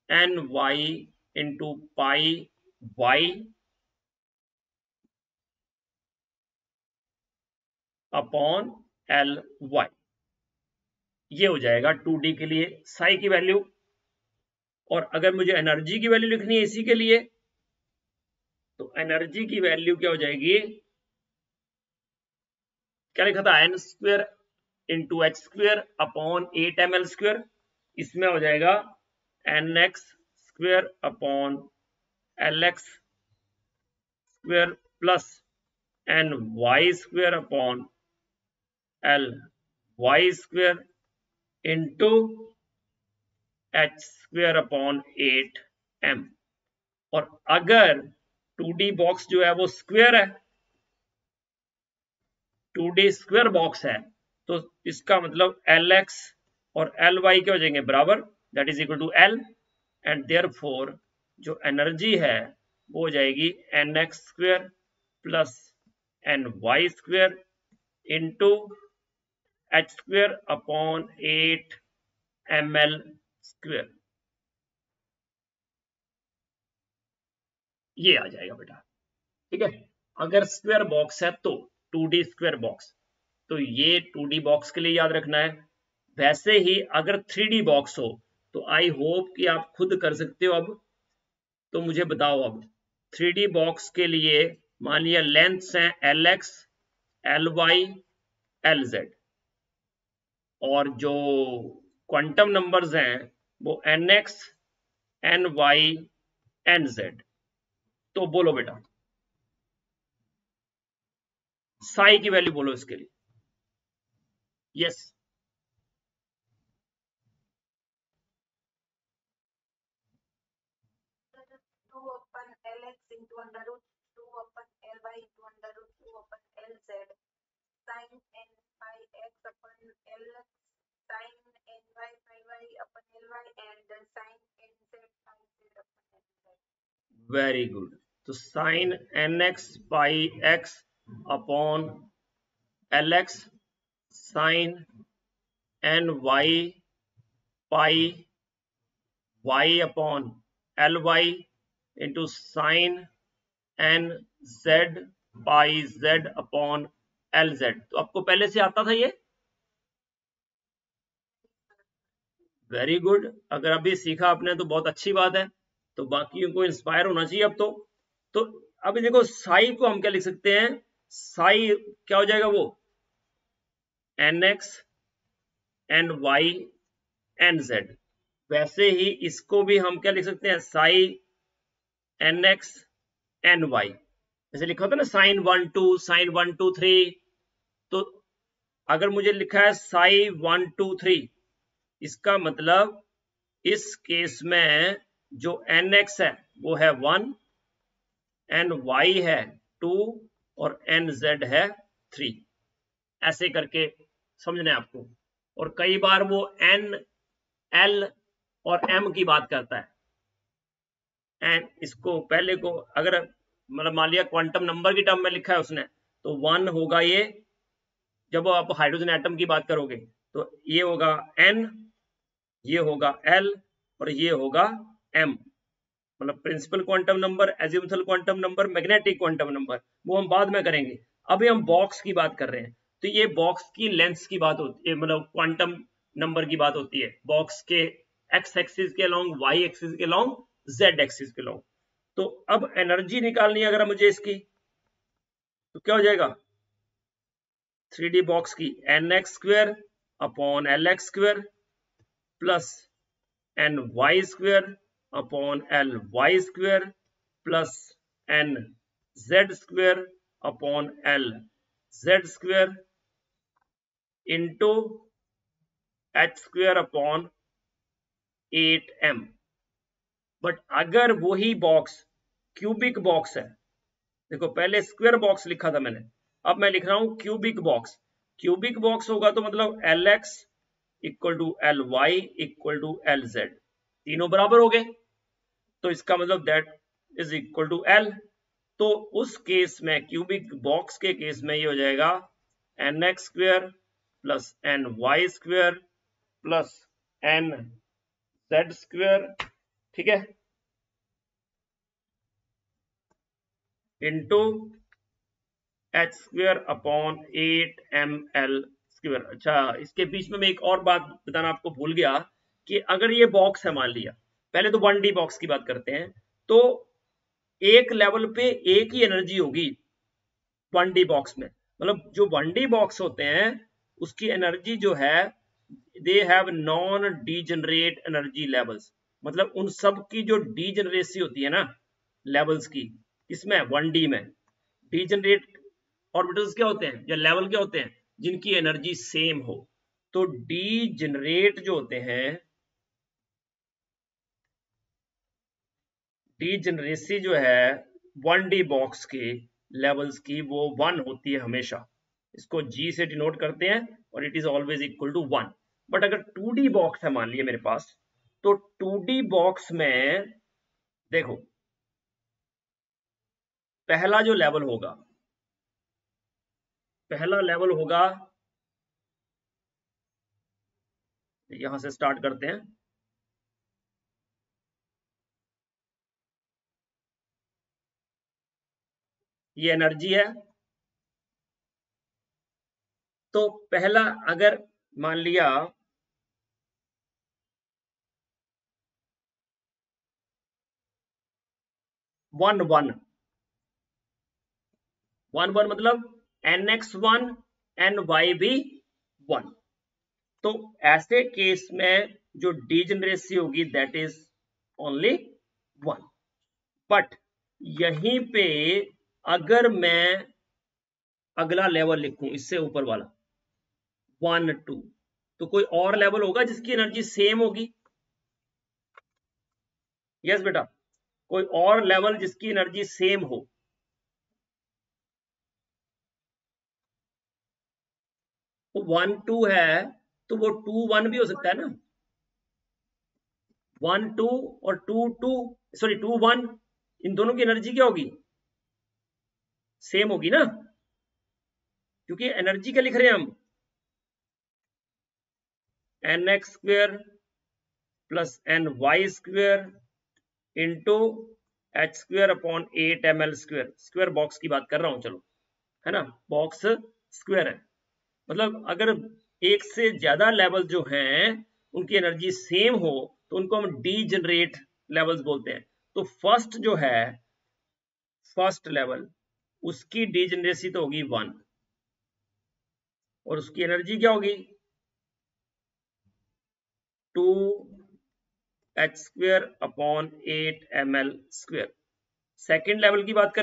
ny into pi y upon Ly। ये हो जाएगा 2D के लिए साई की वैल्यू। और अगर मुझे एनर्जी की वैल्यू लिखनी है इसी के लिए, तो एनर्जी की वैल्यू क्या हो जाएगी, क्या लिखा था, n² into h² upon 8ml², इसमें हो जाएगा nx² upon Lx² plus ny² upon Ly² into h² upon 8m। और अगर 2D बॉक्स जो है वो स्क्वायर है, 2D स्क्वायर बॉक्स है, तो इसका मतलब Lx और Ly क्या हो जाएंगे बराबर, that is equal to L, and therefore जो एनर्जी है वो हो जाएगी nx² plus ny² into h² upon 8ml²। ये आ जाएगा बेटा। ठीक है, अगर स्क्वायर बॉक्स है तो 2D स्क्वायर बॉक्स, तो ये 2D बॉक्स के लिए याद रखना है। वैसे ही अगर 3D बॉक्स हो तो आई होप कि आप खुद कर सकते हो। अब तो मुझे बताओ, अब 3D बॉक्स के लिए मान लिया लेंथ्स हैं Lx, Ly, Lz, और जो क्वांटम नंबर्स हैं वो nx, ny, nz। तो बोलो बेटा साई की वैल्यू बोलो इसके लिए। Yes, very good. तो sine nx pi x upon Lx, sine ny pi y upon Ly into sine nz pi z upon Lz। तो आपको पहले से आता था ये? वेरी गुड, अगर अभी सीखा आपने तो बहुत अच्छी बात है, तो बाकियों को इंस्पायर होना चाहिए अब तो अभी देखो साई को हम क्या लिख सकते हैं, साई क्या हो जाएगा वो nx ny nz। वैसे ही इसको भी हम क्या लिख सकते हैं, psi n x n y, जैसे लिखा होता है ना साइन 1 2 साइन 1 2 3। तो अगर मुझे लिखा है साई 1 2 3, इसका मतलब इस केस में जो एन एक्स है वो है 1, एन वाई है 2 और एन जेड है 3। ऐसे करके समझना है आपको। और कई बार वो एन एल और एम की बात करता है। एंड इसको पहले को अगर मतलब मान लिया क्वांटम नंबर की टर्म में लिखा है उसने, तो 1 होगा ये, जब आप हाइड्रोजन एटम की बात करोगे तो ये होगा एन, ये होगा एल और ये होगा एम। मतलब principal quantum number, azimuthal quantum number, magnetic quantum number, वो हम बाद में करेंगे। अभी हम बॉक्स की बात कर रहे हैं। तो ये बॉक्स की लेंथ की बात होती है, मतलब क्वांटम नंबर की बात होती है बॉक्स के एक्स एक्सिस के अलोंग, वाई एक्सिस के अलोंग, जेड एक्सिस के अलोंग। तो अब एनर्जी निकालनी है अगर मुझे इसकी, तो क्या हो जाएगा 3D बॉक्स की n x square upon L x square plus n y square upon L y square plus n z square upon L z square into h square upon 8m। But अगर वही box cubic box है, देखो पहले square box लिखा था मैंने, अब मैं लिख रहा हूं क्यूबिक बॉक्स। क्यूबिक बॉक्स होगा तो मतलब L x equal to L y equal to L z, तीनों बराबर हो गए, तो इसका मतलब that is equal to L. तो उस केस में क्यूबिक बॉक्स के केस में ये हो जाएगा n x square plus n y square plus n z square, ठीक है, into h square upon 8ml square. अच्छा, इसके बीच में मैं एक और बात बताना आपको भूल गया कि अगर ये बॉक्स है, मान लिया पहले तो 1D बॉक्स की बात करते हैं, तो एक लेवल पे एक ही एनर्जी होगी 1D बॉक्स में। मतलब जो 1D बॉक्स होते हैं उसकी एनर्जी जो है, they have non degenerate energy levels. मतलब उन सब की जो डीजनरेसी होती है ना लेवल्स की, इसमें 1D में डीजनरेट ऑर्बिटल्स क्या होते हैं या लेवल क्या होते हैं, जिनकी एनर्जी सेम हो। तो डीजनरेट जो होते हैं, डीजनरेसी जो है 1D बॉक्स के लेवल्स की वो 1 होती है हमेशा, इसको G से डिनोट करते हैं और it is always equal to 1। But अगर 2D बॉक्स है मान लिया मेरे पास, तो 2D बॉक्स में देखो पहला जो लेवल होगा, पहला लेवल होगा, यहां से स्टार्ट करते हैं, ये एनर्जी है। तो पहला अगर मान लिया 1 1 1 1 मतलब nx1 ny भी 1। तो ऐसे केस में जो डीजनरेसी होगी दैट इज ओनली 1। बट यहीं पे अगर मैं अगला लेवल लिखूं इससे ऊपर वाला 1 2, तो कोई और लेवल होगा जिसकी एनर्जी सेम होगी। यस बेटा, कोई और लेवल जिसकी एनर्जी सेम हो। तो 1 2 है तो वो 2 1 भी हो सकता है ना, 1 2 और 2 2, सॉरी 2 1, इन दोनों की एनर्जी क्या होगी, सेम होगी ना, क्योंकि एनर्जी क्या लिख रहे हैं हम, n x square plus n y square into h square upon 8ml square. Square box की बात कर रहा हूं, चलो, है ना, बॉक्स स्क्वेयर है। मतलब अगर एक से ज्यादा लेवल जो हैं उनकी एनर्जी सेम हो तो उनको हम डीजनरेट लेवल्स बोलते हैं। तो फर्स्ट जो है, फर्स्ट लेवल, उसकी डीजनरेसी तो होगी 1 और उसकी एनर्जी क्या होगी 2 H square upon 8 ml²। Second level की बात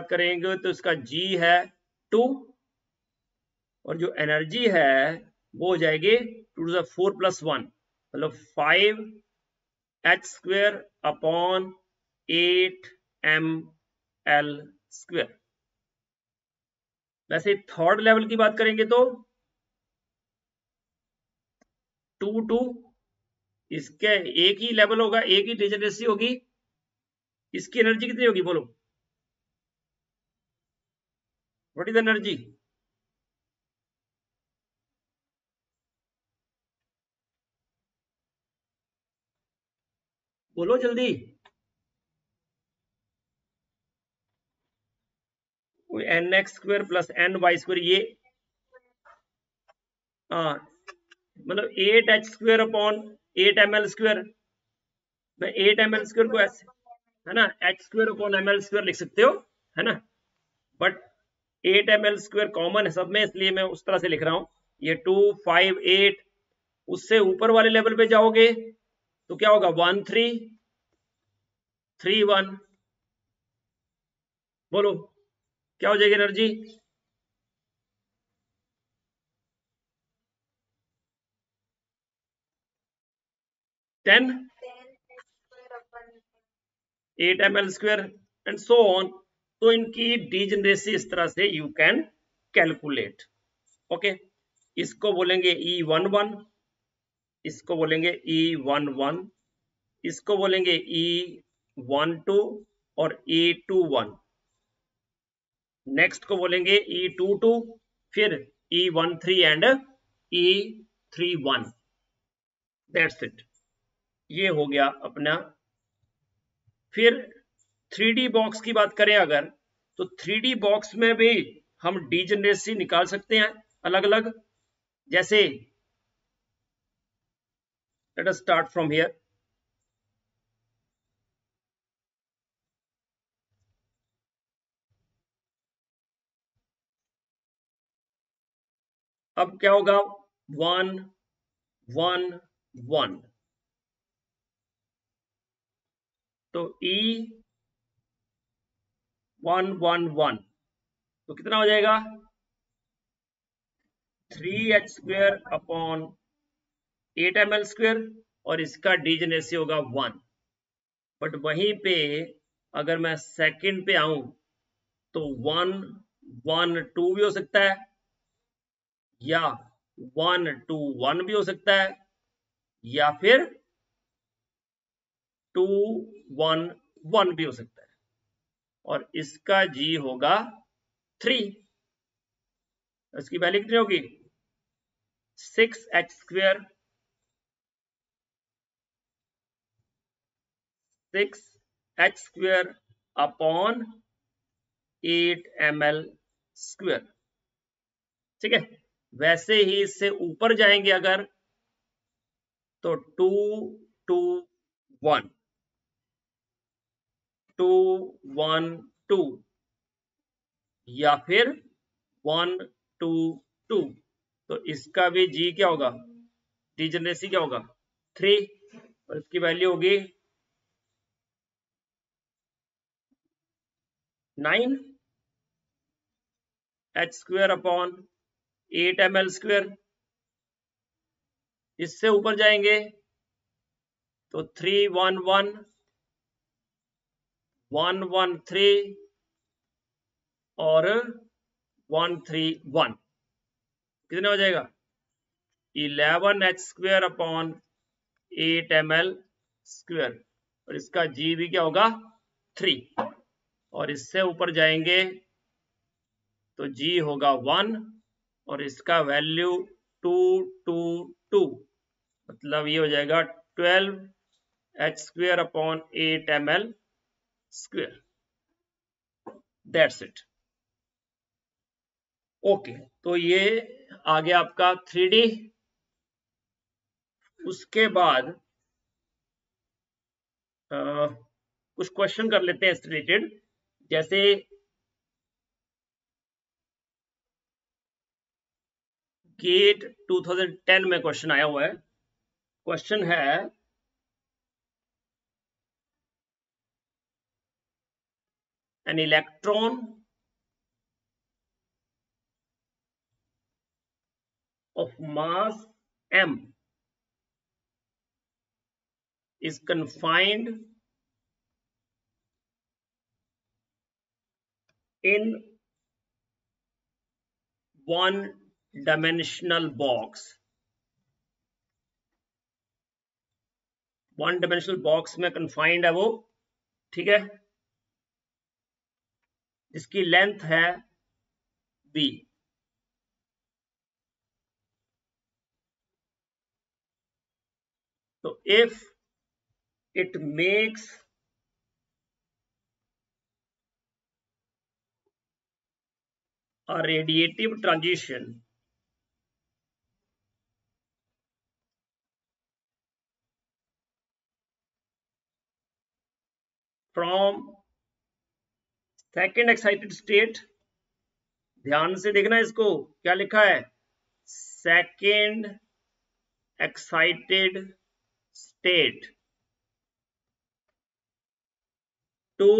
करेंगे, तो इसका जी है 2 और जो एनर्जी है वो हो जाएगी 2⁴ + 1 मतलब 5h² अपॉन 8ml²। वैसे थर्ड लेवल की बात करेंगे तो 2 इसके एक ही लेवल होगा, एक ही डिजनरेसी होगी। इसकी एनर्जी कितनी होगी बोलो, व्हाट इज एनर्जी? बोलो जल्दी। nx² + ny², ये हाँ मतलब 8h² अपॉन 8ml²। मैं 8ml² को ऐसे है ना h² अपॉन ml² लिख सकते हो, है ना, बट 8ml² कॉमन है सब में, इसलिए मैं उस तरह से लिख रहा हूं। ये 2 5 8, उससे ऊपर वाले लेवल पे जाओगे तो क्या होगा 1 3 3 1। बोलो क्या हो जाएगी energy? 10 8ml² and so on. तो इनकी डीजनरेसी इस तरह से यू कैन कैलकुलेट। ओके, इसको बोलेंगे E11, इसको बोलेंगे E11, इसको बोलेंगे E12 और E21, नेक्स्ट को बोलेंगे E22, फिर E13 and E31। That's it, ये हो गया अपना। फिर 3D बॉक्स की बात करें अगर, तो 3D बॉक्स में भी हम डीजनरेसी निकाल सकते हैं अलग अलग। जैसे let us start from here. अब क्या होगा 1 1 1, तो E111 तो कितना हो जाएगा 3h² अपॉन 8ml², और इसका डीजनरेसी होगा 1। बट वहीं पे अगर मैं सेकंड पे आऊं तो 1 1 2 भी हो सकता है, या 1 2 1 भी हो सकता है, या फिर 2 1 1 भी हो सकता है, और इसका जी होगा 3। इसकी वैल्यू कितनी होगी 6h² 6h² अपॉन 8ml²। ठीक है, वैसे ही इससे ऊपर जाएंगे अगर तो 2 2 1 2 1 2, या फिर 1 2 2, तो इसका भी जी क्या होगा, डीजनरेसी क्या होगा 3, और इसकी वैल्यू होगी 9h² अपॉन 8ml²। इससे ऊपर जाएंगे तो 3 1 1 1 1 3 और 1 3 1, कितना हो जाएगा 11h² अपॉन 8ml², और इसका जी भी क्या होगा 3, और इससे ऊपर जाएंगे तो जी होगा 1, और इसका वैल्यू 2 2 2, मतलब ये हो जाएगा 12h² upon 8ml²। That's it. Okay, तो ये आ गया आपका 3D। उसके बाद कुछ क्वेश्चन कर लेते हैं इससे रिलेटेड। जैसे गेट 2010 में क्वेश्चन आया हुआ है। क्वेश्चन है an electron of mass m is confined in one dimensional box। One dimensional box में कन्फाइंड है वो, ठीक है, जिसकी लेंथ है b। तो if it makes a radiative transition from second excited state, ध्यान से देखना इसको, क्या लिखा है, second excited state to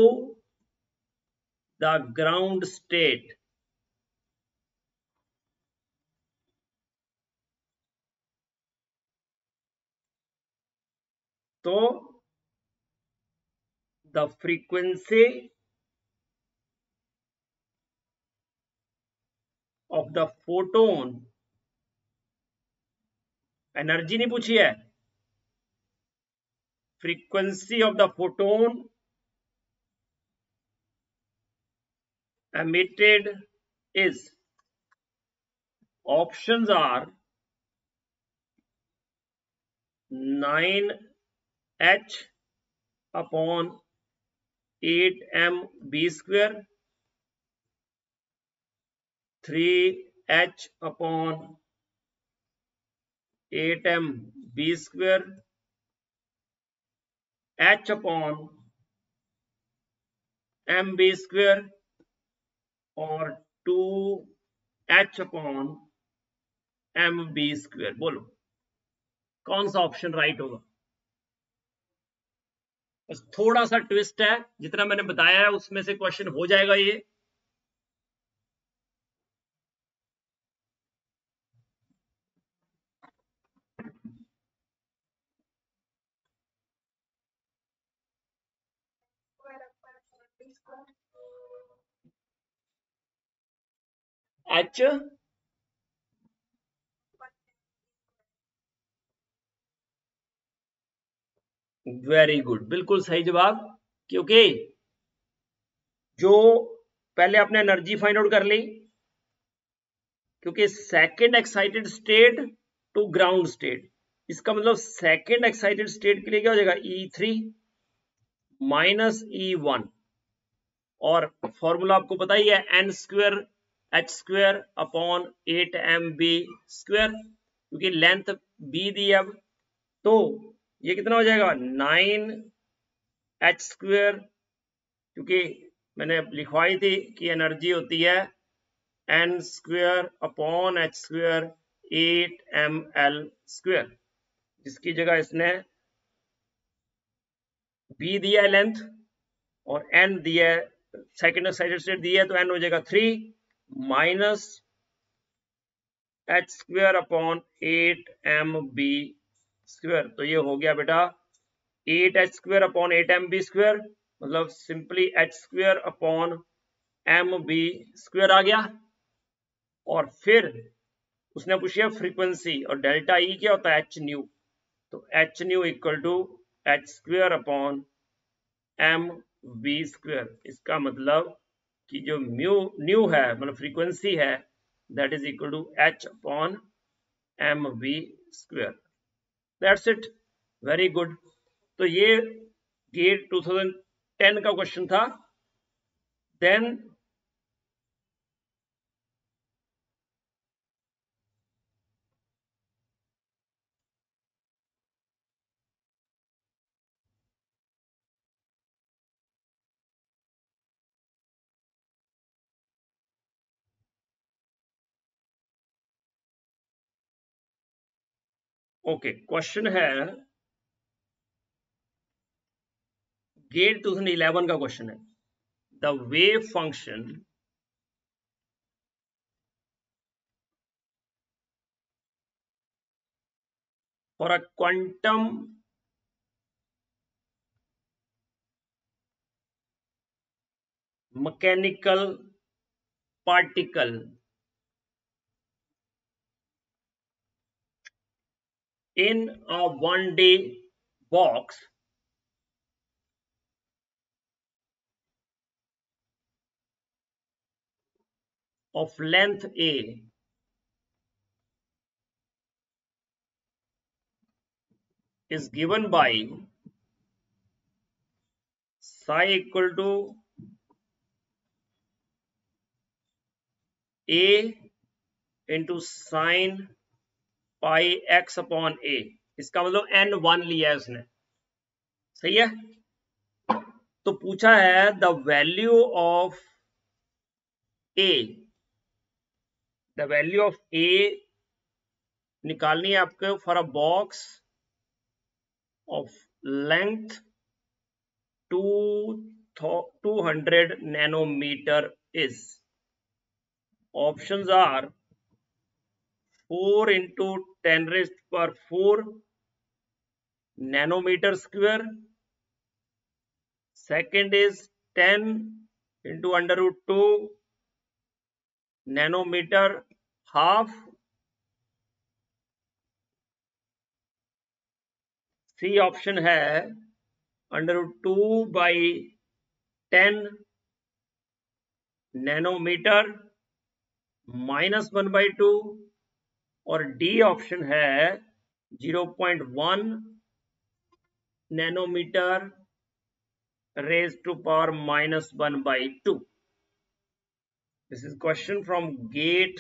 the ground state, तो the frequency of the photon, energy नहीं पूछी है, frequency of the photon emitted is, options are 9h upon 8m_b square, 3h upon 8m_b square, h upon mb square, और 2h upon mb square। बोलो कौन सा option right होगा। बस थोड़ा सा ट्विस्ट है, जितना मैंने बताया है उसमें से क्वेश्चन हो जाएगा ये। एच वेरी गुड, बिल्कुल सही जवाब, क्योंकि जो पहले आपने एनर्जी फाइंड आउट कर ली, क्योंकि second excited state to ground state, इसका मतलब सेकेंड एक्साइटेड स्टेट के लिए क्या हो जाएगा, E3 माइनस E1, और फॉर्मूला आपको पता ही है, n square h square upon 8mb square, क्योंकि लेंथ b दी अब, तो ये कितना हो जाएगा 9h स्क्वायर, क्योंकि मैंने लिखवाई थी कि एनर्जी होती है n square upon h square 8ml square, जिसकी जगह इसने b दिया है लेंथ और n दिया है, सेकेंड एक्साइटेड स्टेट दिया है, तो n हो जाएगा 3 माइनस h square upon 8mb square, तो ये हो गया बेटा 8h square upon 8mb square, मतलब simply h square upon mb square आ गया। और फिर उसने पूछा फ्रीक्वेंसी, और डेल्टा ई क्या होता है, एच न्यू, तो h nu equal to h square upon m b square. इसका मतलब कि जो न्यू है, मतलब फ्रीक्वेंसी है, that is equal to h upon m b square. That's it, very good. तो ये गेट 2010 का क्वेश्चन था। देन ओके, क्वेश्चन है गेट 2011 का क्वेश्चन है, the wave function for a quantum mechanical particle in a 1D box of length A is given by psi equal to A into sin pi x upon A। इसका मतलब n1 लिया है उसने, सही है। तो पूछा है the value of A, the value of A निकालनी है आपको for a box of length 200 nanometer is, options are 4 into 10 raised power 4 nanometer square, second is 10 into under root 2 nanometer half, C option है under root 2 by 10 nanometre minus 1/2, और D option है 0.1 nanometre raised to power minus 1/2। This is question from GATE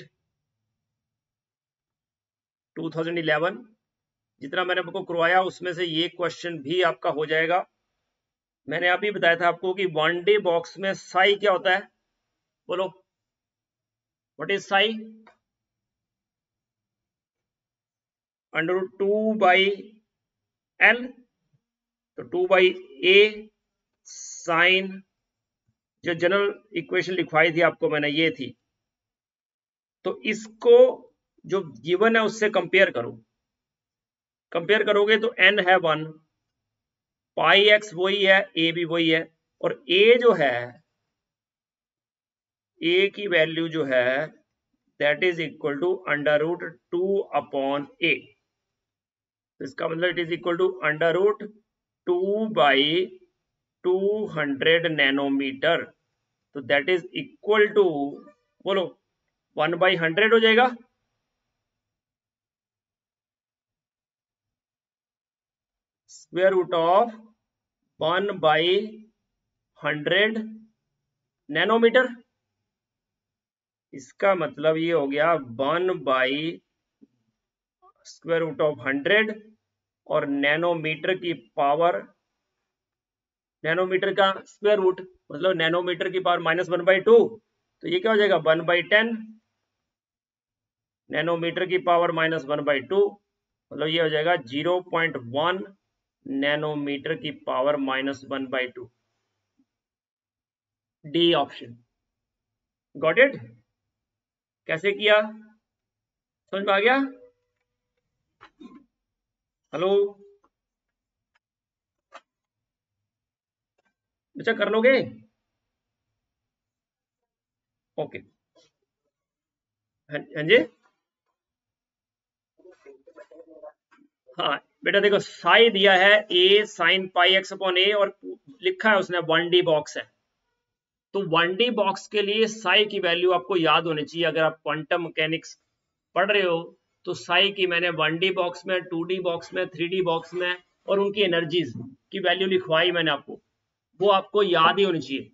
2011। जितना मैंने आपको करवाया उसमें से ये क्वेश्चन भी आपका हो जाएगा। मैंने अभी बताया था आपको कि 1D बॉक्स में साई क्या होता है, बोलो what is psi? Under root 2 by L, तो 2 बाई ए साइन, जो जनरल इक्वेशन लिखवाई थी आपको मैंने ये थी। तो इसको जो गिवन है उससे कंपेयर करो, कंपेयर करोगे तो n है 1, पाई एक्स वही है, a भी वही है, और a जो है, a की वैल्यू जो है that is equal to under root 2 upon a। इसका मतलब it is equal to under root 2 by 200 nanometre, तो दैट इज इक्वल टू, बोलो 1/100 हो जाएगा। स्क्वायर रूट ऑफ 1/100 नैनोमीटर, इसका मतलब ये हो गया 1 बाई स्क्वायर रूट ऑफ 100, और नैनोमीटर की पावर, नैनोमीटर का स्क्वायर रूट मतलब नैनोमीटर की पावर माइनस 1/2, तो ये क्या हो जाएगा 1/10 नैनोमीटर की पावर माइनस 1/2, मतलब ये हो जाएगा 0.1 नैनोमीटर की power minus 1/2। D option, got it? कैसे किया, समझ में आ गया? हेलो बच्चा, कर लोगे? ओके, हाँ जी, हाँ बेटा देखो, साई दिया है a sine pi x upon a, और लिखा है उसने 1D बॉक्स है, तो 1D बॉक्स के लिए साई की वैल्यू आपको याद होनी चाहिए। अगर आप क्वांटम मैकेनिक्स पढ़ रहे हो तो साई की मैंने 1D बॉक्स में, 2D बॉक्स में, 3D बॉक्स में, और उनकी एनर्जीज की वैल्यू लिखवाई मैंने आपको, वो आपको याद ही होनी चाहिए।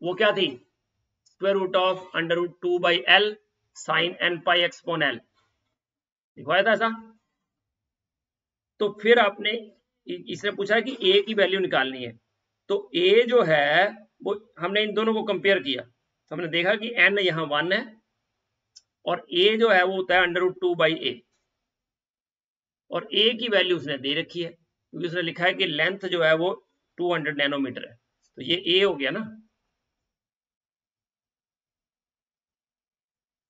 वो क्या थी? Square root of under root 2 by L sine n pi x upon L, लिखवाया था ऐसा। तो फिर आपने, इसने पूछा कि ए की वैल्यू निकालनी है, तो ए जो है वो हमने इन दोनों को कंपेयर किया, तो हमने देखा कि एन यहाँ 1 है, और ए जो है वो होता है अंडर रूट 2 बाई ए। और ए की वैल्यू उसने दे रखी है, क्योंकि उसने लिखा है कि लेंथ जो है वो 200 नैनोमीटर है, तो ये ए हो गया ना।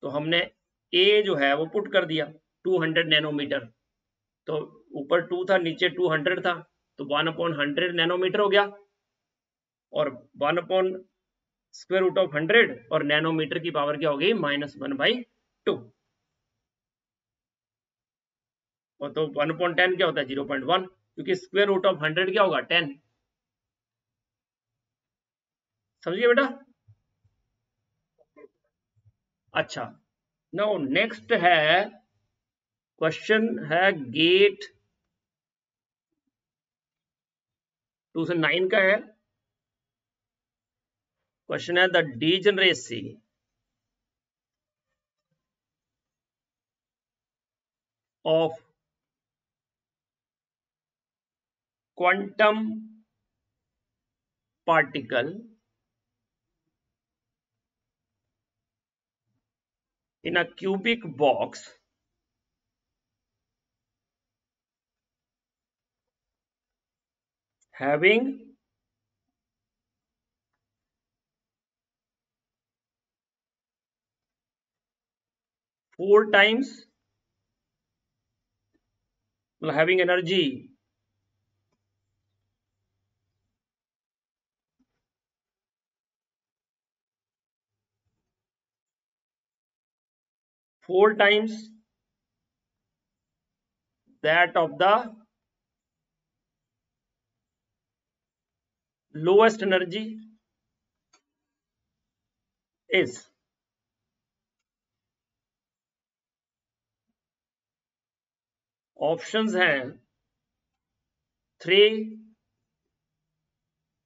तो हमने ए जो है वो पुट कर दिया 200 नैनोमीटर, तो ऊपर 2 था, नीचे 200 था, तो 1/100 नैनोमीटर हो गया, और 1/√ ऑफ 100, और नैनोमीटर की पावर क्या हो गई, -1/2। और तो 1/10 क्या होता है, 0.1, क्योंकि √ ऑफ 100 क्या होगा, 10। समझिए बेटा। अच्छा, नाउ नेक्स्ट है क्वेश्चन है गेट 2009 का है। क्वेश्चन है the degeneracy of quantum particle in a cubic box having four times, having energy 4 times that of the lowest energy is। Options हैं 3,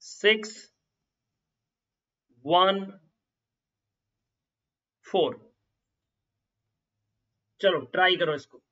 6, 1, 4। चलो ट्राई करो इसको।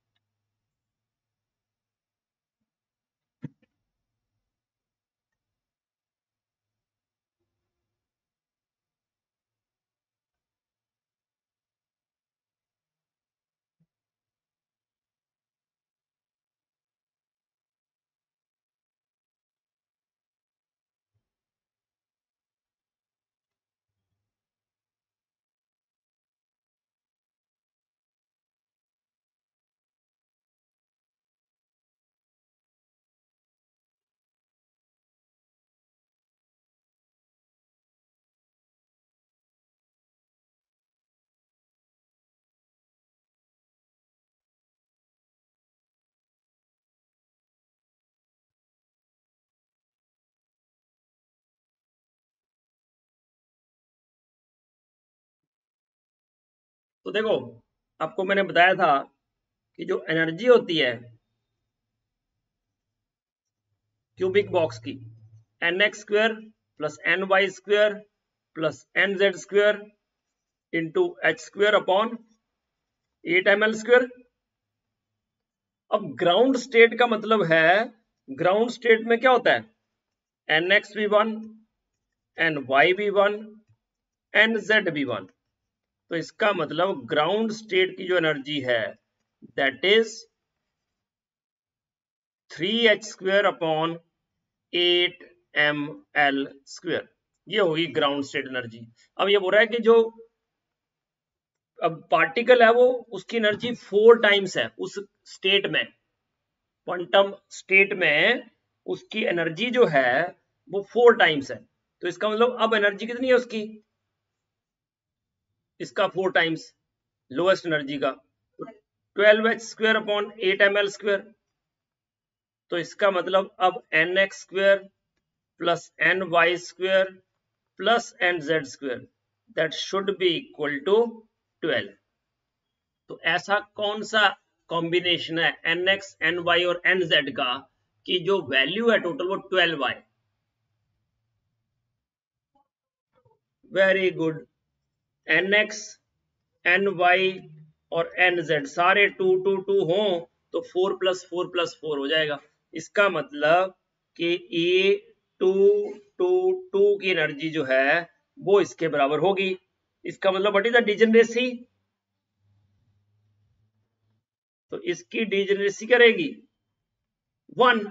तो देखो, आपको मैंने बताया था कि जो एनर्जी होती है क्यूबिक बॉक्स की, nx² + ny² + nz² into h²/8ml²। अब ग्राउंड स्टेट का मतलब है, ग्राउंड स्टेट में क्या होता है, nx भी 1, ny भी 1, nz भी 1। तो इसका मतलब ग्राउंड स्टेट की जो एनर्जी है दैट इज 3h²/8ml²। ये होगी ग्राउंड स्टेट एनर्जी। अब ये बोल रहा है कि जो अब पार्टिकल है वो, उसकी एनर्जी 4 टाइम्स है उस स्टेट में, क्वांटम स्टेट में उसकी एनर्जी जो है वो 4 टाइम्स है। तो इसका मतलब अब एनर्जी कितनी है उसकी, इसका 4 टाइम्स लोएस्ट एनर्जी का, 12h²/8ml²। तो इसका मतलब अब nx² + ny² + nz² that should be equal to 12। तो ऐसा कौन सा कॉम्बिनेशन है nx, ny और nz का कि जो वैल्यू है टोटल वो 12 आए। Very good. nx, ny और nz सारे 2 2 2 हो तो 4 + 4 + 4 हो जाएगा। इसका मतलब कि A222 की एनर्जी जो है वो इसके बराबर होगी। इसका मतलब व्हाट इज द डिजेनरेसी, तो इसकी डिजेनरेसी क्या रहेगी, 1,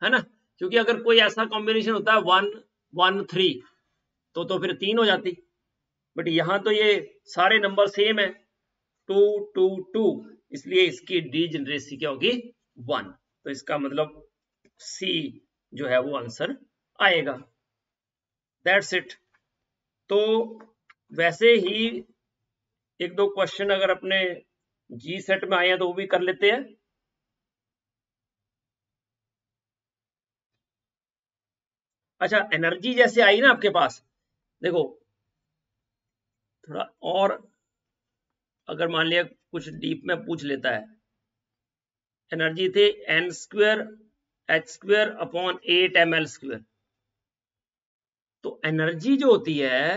है ना, क्योंकि अगर कोई ऐसा कॉम्बिनेशन होता है 1 1 3 तो फिर 3 हो जाती, बट यहाँ तो ये सारे नंबर सेम है 2 2 2, इसलिए इसकी डीजेनरेसी क्या होगी 1, तो इसका मतलब सी जो है वो आंसर आएगा। That's it. तो वैसे ही एक दो क्वेश्चन अगर अपने जी सेट में आए हैं तो वो भी कर लेते हैं। अच्छा, एनर्जी जैसे आई ना आपके पास, देखो थोड़ा और अगर मान लिया कुछ डीप में पूछ लेता है, एनर्जी थे n square h square upon 8 ml square, तो एनर्जी जो होती है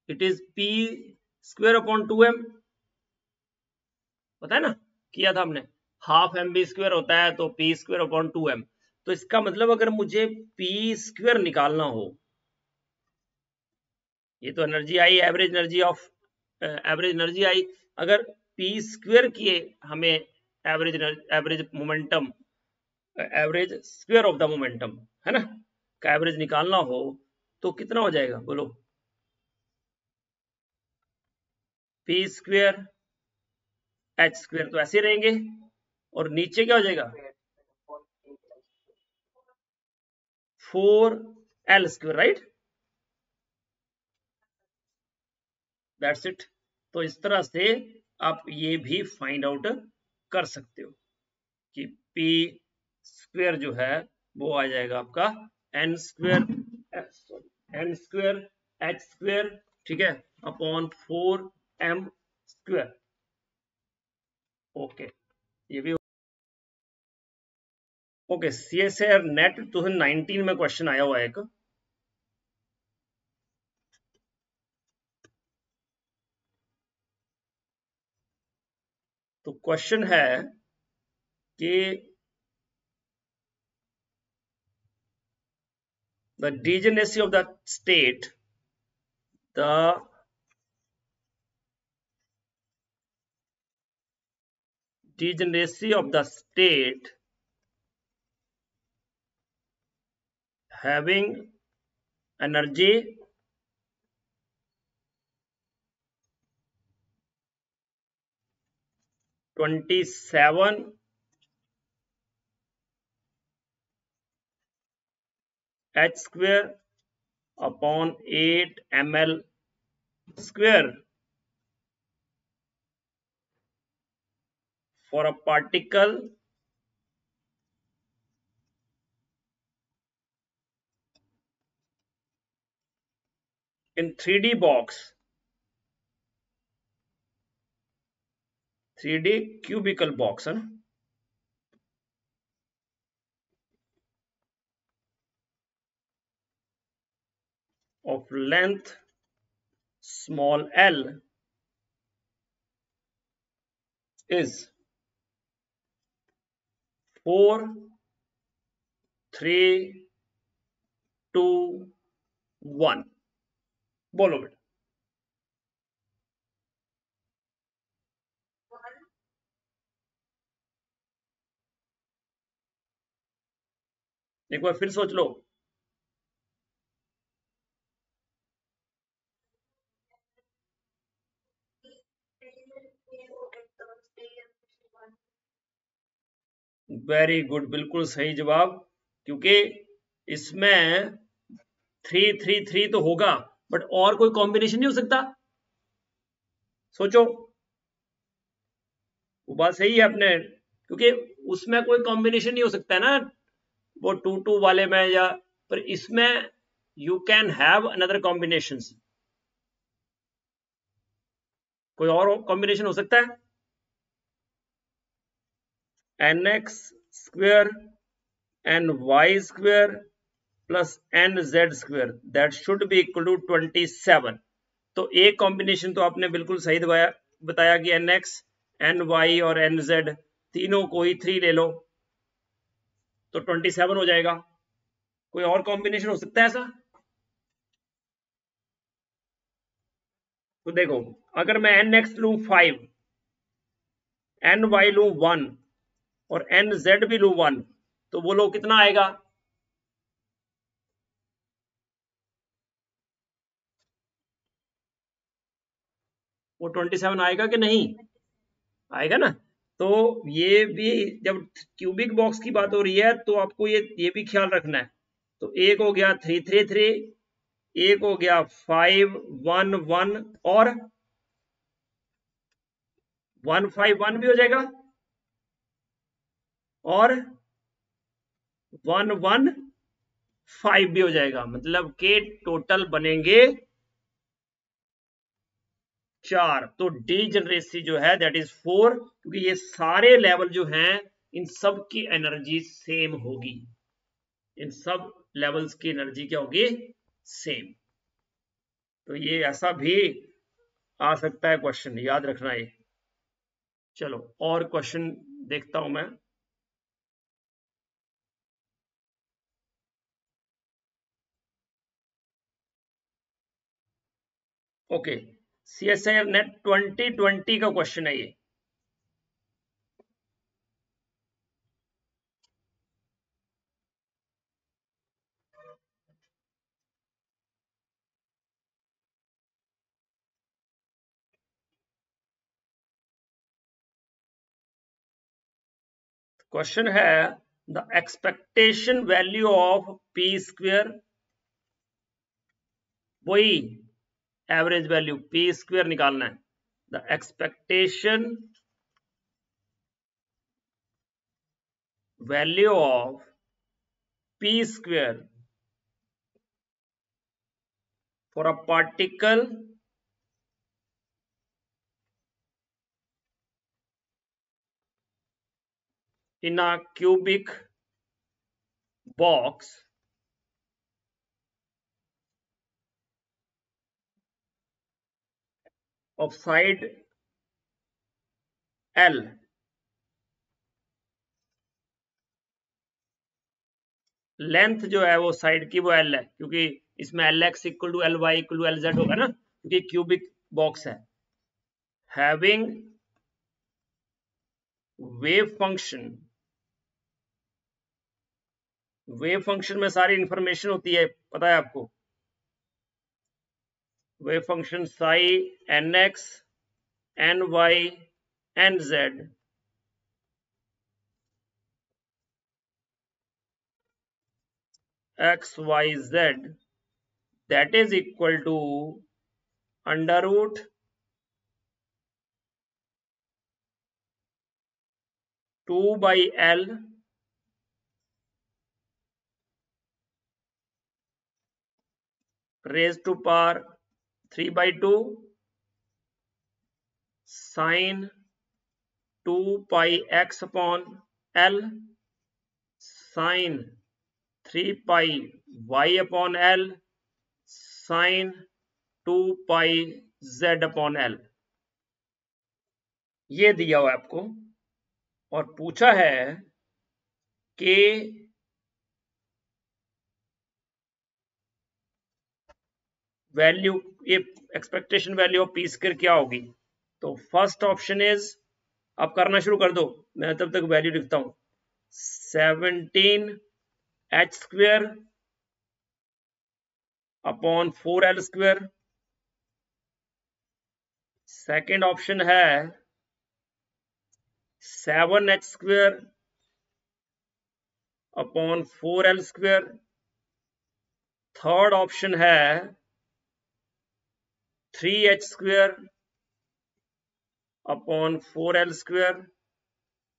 it is p square upon 2m, पता है ना, किया था हमने, हाफ एम बी स्क्वेयर होता है तो पी स्क्वेयर अपॉन 2m, तो इसका मतलब अगर मुझे पी स्क्वेयर निकालना हो, ये तो एनर्जी आई, average energy of average energy आई, अगर पी स्क्वेयर की हमें average momentum, average square of the momentum, है ना, का एवरेज निकालना हो तो कितना हो जाएगा बोलो, पी स्क्वेयर एच स्क्वेयर तो ऐसे रहेंगे, और नीचे क्या हो जाएगा 4l square, right, that's it. तो इस तरह से आप ये भी फाइंड आउट कर सकते हो कि पी स्क्वेयर जो है वो आ जाएगा आपका n square, n square h square, ठीक है, अपॉन 4m स्क्वेयर। ओके, ये भी ओके। सीएसआर नेट 2019 में क्वेश्चन आया हुआ है एक, तो क्वेश्चन है कि the degeneracy of the state, the degeneracy of the state having energy 27 h square upon 8 ml square for a particle in 3D box, 3D cubical box, है ना, of length small l is 4 3 2 1, बोलो बेटा। एक बार फिर सोच लो। Very good, बिल्कुल सही जवाब, क्योंकि इसमें 3 3 3 तो होगा, बट और कोई कॉम्बिनेशन नहीं हो सकता। सोचो, वो बात सही है अपने, क्योंकि उसमें कोई कॉम्बिनेशन नहीं हो सकता है ना, वो 2 2 वाले में, या पर इसमें you can have another combination, कोई और कॉम्बिनेशन हो सकता है, n x square n y square plus n z square that should be equal to 27। तो एक कॉम्बिनेशन तो आपने बिल्कुल सही बताया कि एन एक्स एन वाई और एन जेड तीनों को ही 3 ले लो तो 27 हो जाएगा। कोई और कॉम्बिनेशन हो सकता है ऐसा? तो देखो, अगर मैं एन एक्स लू 5, एन वाई लू 1, और एन जेड भी लू 1, तो बोलो कितना आएगा? वो 27 आएगा कि नहीं आएगा ना? तो ये भी जब क्यूबिक बॉक्स की बात हो रही है तो आपको ये भी ख्याल रखना है। तो एक हो गया 333, एक हो गया 511 और 151 भी हो जाएगा और 115 भी हो जाएगा, मतलब के टोटल बनेंगे 4। तो डी जनरेसी जो है दैट इज 4, क्योंकि ये सारे लेवल जो हैं इन सब की एनर्जी सेम होगी, इन सब लेवल्स की एनर्जी क्या होगी? सेम। तो ये ऐसा भी आ सकता है क्वेश्चन, याद रखना ये। चलो और क्वेश्चन देखता हूं मैं। ओके, CSIR नेट 2020 का क्वेश्चन है ये। क्वेश्चन है the expectation value of P square, वही एवरेज वैल्यू पी स्क्वेयर निकालना है। The expectation value of P square for a particle in a cubic box of side L, length जो है वो साइड की वो L है, क्योंकि इसमें LX equal to LY equal to LZ होगा ना, क्योंकि क्यूबिक बॉक्स है। Having wave function, wave function में सारी इंफॉर्मेशन होती है, पता है आपको। Wave function psi NX NY NZ XYZ that is equal to under root 2 by L raised to power 3 by 2 sin 2 pi x upon L sin 3 pi y upon L sin 2 pi z upon L, ये दिया हुआ है आपको। और पूछा है कि value, ये expectation value of P square क्या होगी। तो फर्स्ट ऑप्शन इज, आप करना शुरू कर दो, मैं तब तक वैल्यू लिखता हूं। 17h square upon 4L square. Second option है 7h square upon 4L square. Third option है 3h square upon 4L square.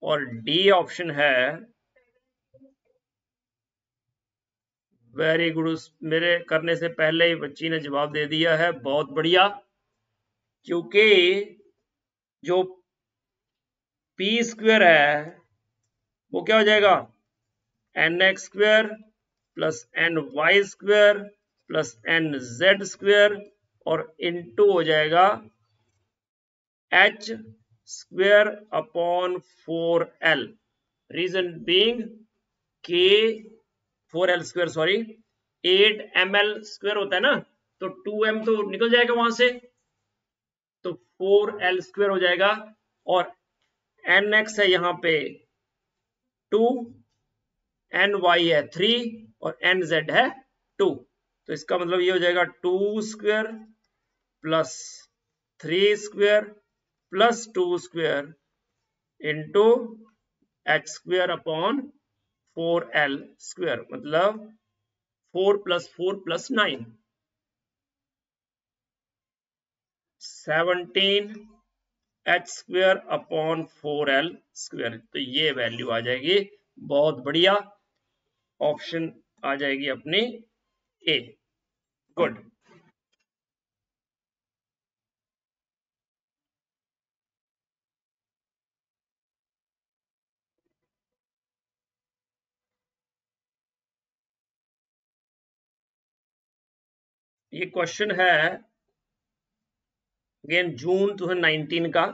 और डी ऑप्शन है, वेरी गुड, मेरे करने से पहले ही बच्ची ने जवाब दे दिया है, बहुत बढ़िया। क्योंकि जो पी स्क्वेयर है वो क्या हो जाएगा, NX square plus NY square plus NZ square और इनटू हो जाएगा H square upon 4L। Reason being के 4L square sorry 8ml square होता है ना, तो 2m तो निकल जाएगा वहां से, तो 4L स्क्वेयर हो जाएगा। और NX है यहाँ पे 2, एन वाई है 3 और एन जेड है 2। तो इसका मतलब ये हो जाएगा 2 square plus 3 square plus 2 square into H square upon 4l square, मतलब 4 plus 4 plus 9, 17 H square upon 4l square. तो ये वैल्यू आ जाएगी, बहुत बढ़िया, ऑप्शन आ जाएगी अपनी ए। गुड। ये क्वेश्चन है अगेन जून 2019 का।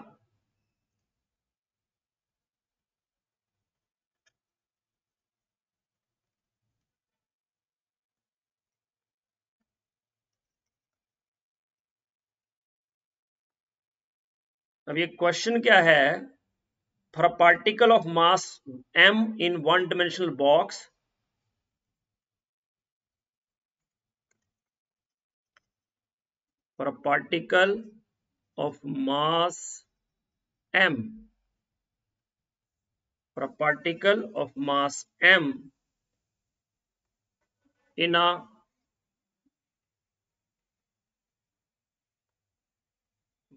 अब ये क्वेश्चन क्या है, for a particle of mass m in one dimensional box, for a particle of mass m, for a particle of mass m in a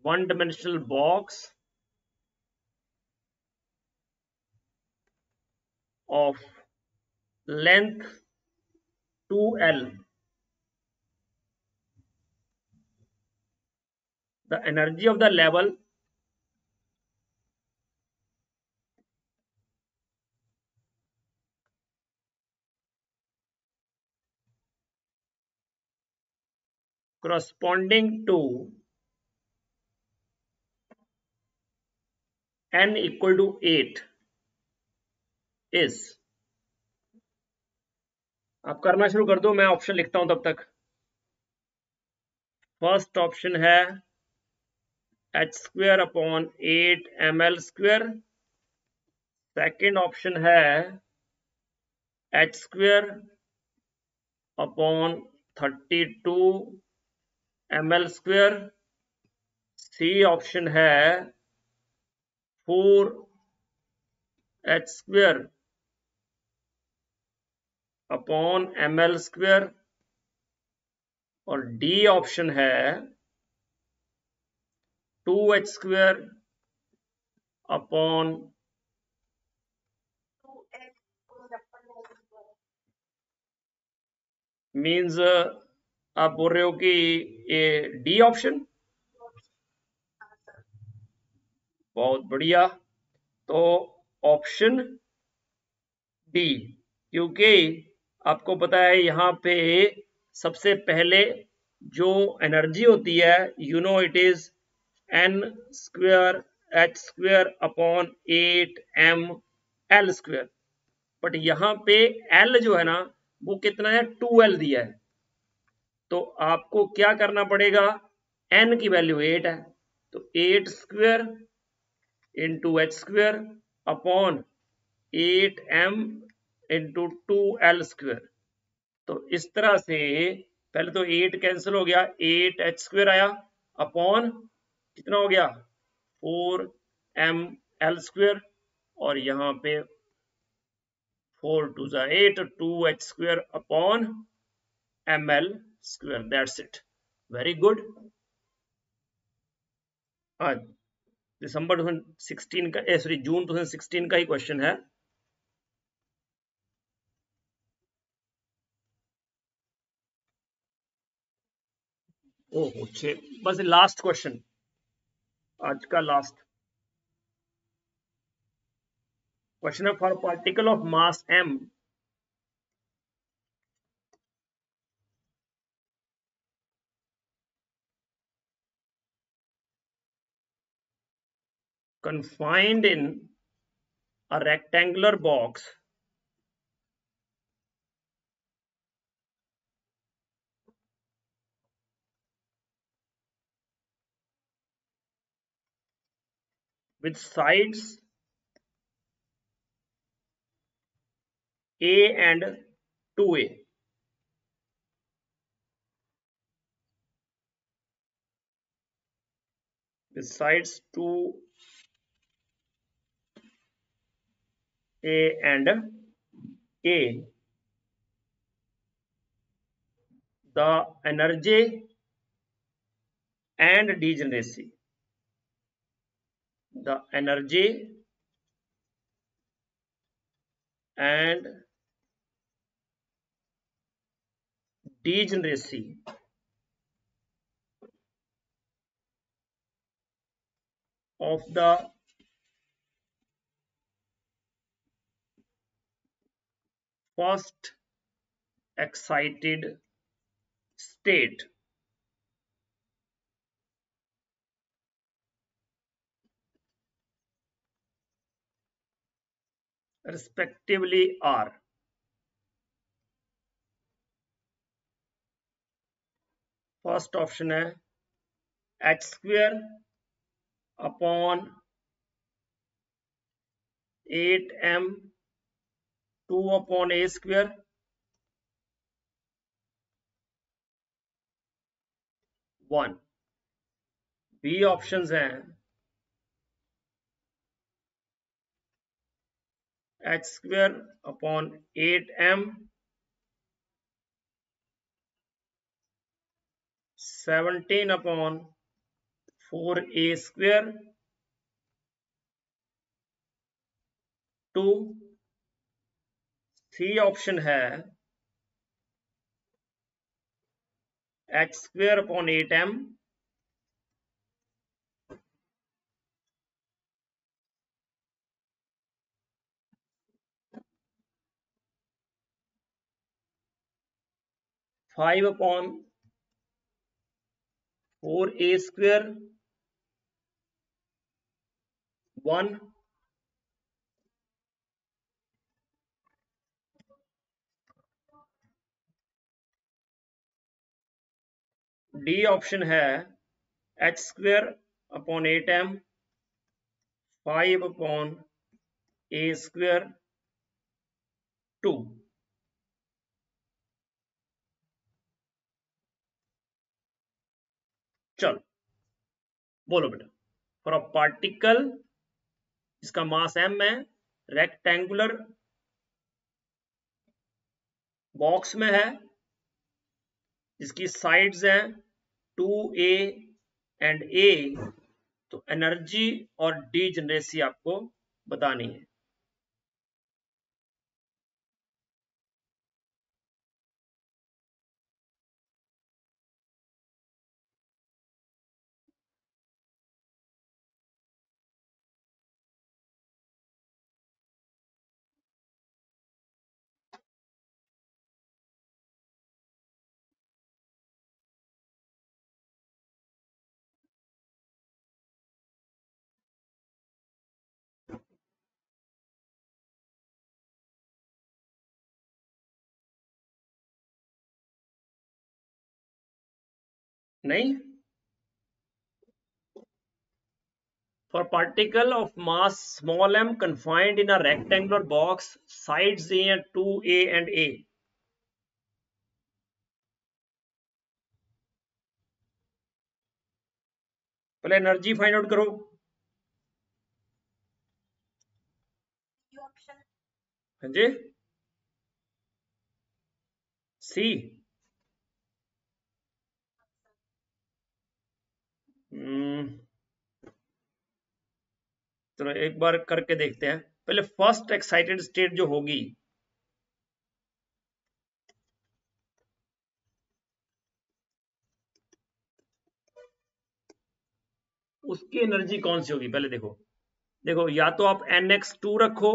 one dimensional box of length 2l, the energy of the level corresponding to n equal to 8 is, आप करना शुरू कर दो, मैं option लिखता हूं तब तक। फर्स्ट ऑप्शन है h square upon 8 ml square. Second option है h square upon 32 ml square. C option है 4h square upon ml square. और डी ऑप्शन है 2h स्क्वायर अपॉन मीन्स आप बोल रहे हो कि ये डी ऑप्शन। बहुत बढ़िया, तो ऑप्शन डी, क्योंकि आपको पता है यहाँ पे सबसे पहले जो एनर्जी होती है, you know it is an square H square upon 8ml square. But यहाँ पे एल जो है ना, वो कितना है, 2l दिया है। तो आपको क्या करना पड़ेगा, एन की वैल्यू 8 है, तो 8 square into H square upon 8m into 2l square. तो इस तरह से पहले तो 8 कैंसिल हो गया, 8h स्क्वायर आया अपॉन कितना हो गया 4ml स्क्वायर, और यहाँ पे 4 2 8, 2h square upon ml square. That's it, very good. आज दिसंबर 2016 का, सॉरी जून 2016 का ही क्वेश्चन है। ओह बस लास्ट क्वेश्चन, आज का लास्ट क्वेश्चन है, for particle of mass m confined in a rectangular box with sides A and 2A. Besides 2A and A, the energy and degeneracy. The energy and degeneracy of the first excited state respectively are. First option है h square upon 8m 2 upon a square, 1. B options हैं h square upon 8m 17 upon 4a square 2. C option है h square upon 8m 5 upon 4a square 1. D option है h square upon 8m 5 upon a square 2. चलो बोलो बेटा, for a particle जिसका मास m है, rectangular box में है, जिसकी साइड्स हैं 2a एंड a, तो एनर्जी और डीजेनरेसी आपको बतानी है. नहीं, for particle of mass small m confined in a rectangular box, sides a and 2a and a. पहले एनर्जी फाइंड आउट करो. हाँ जी, सी. चलो एक बार करके देखते हैं. पहले फर्स्ट एक्साइटेड स्टेट जो होगी उसकी एनर्जी कौन सी होगी पहले देखो. देखो या तो आप nx2 रखो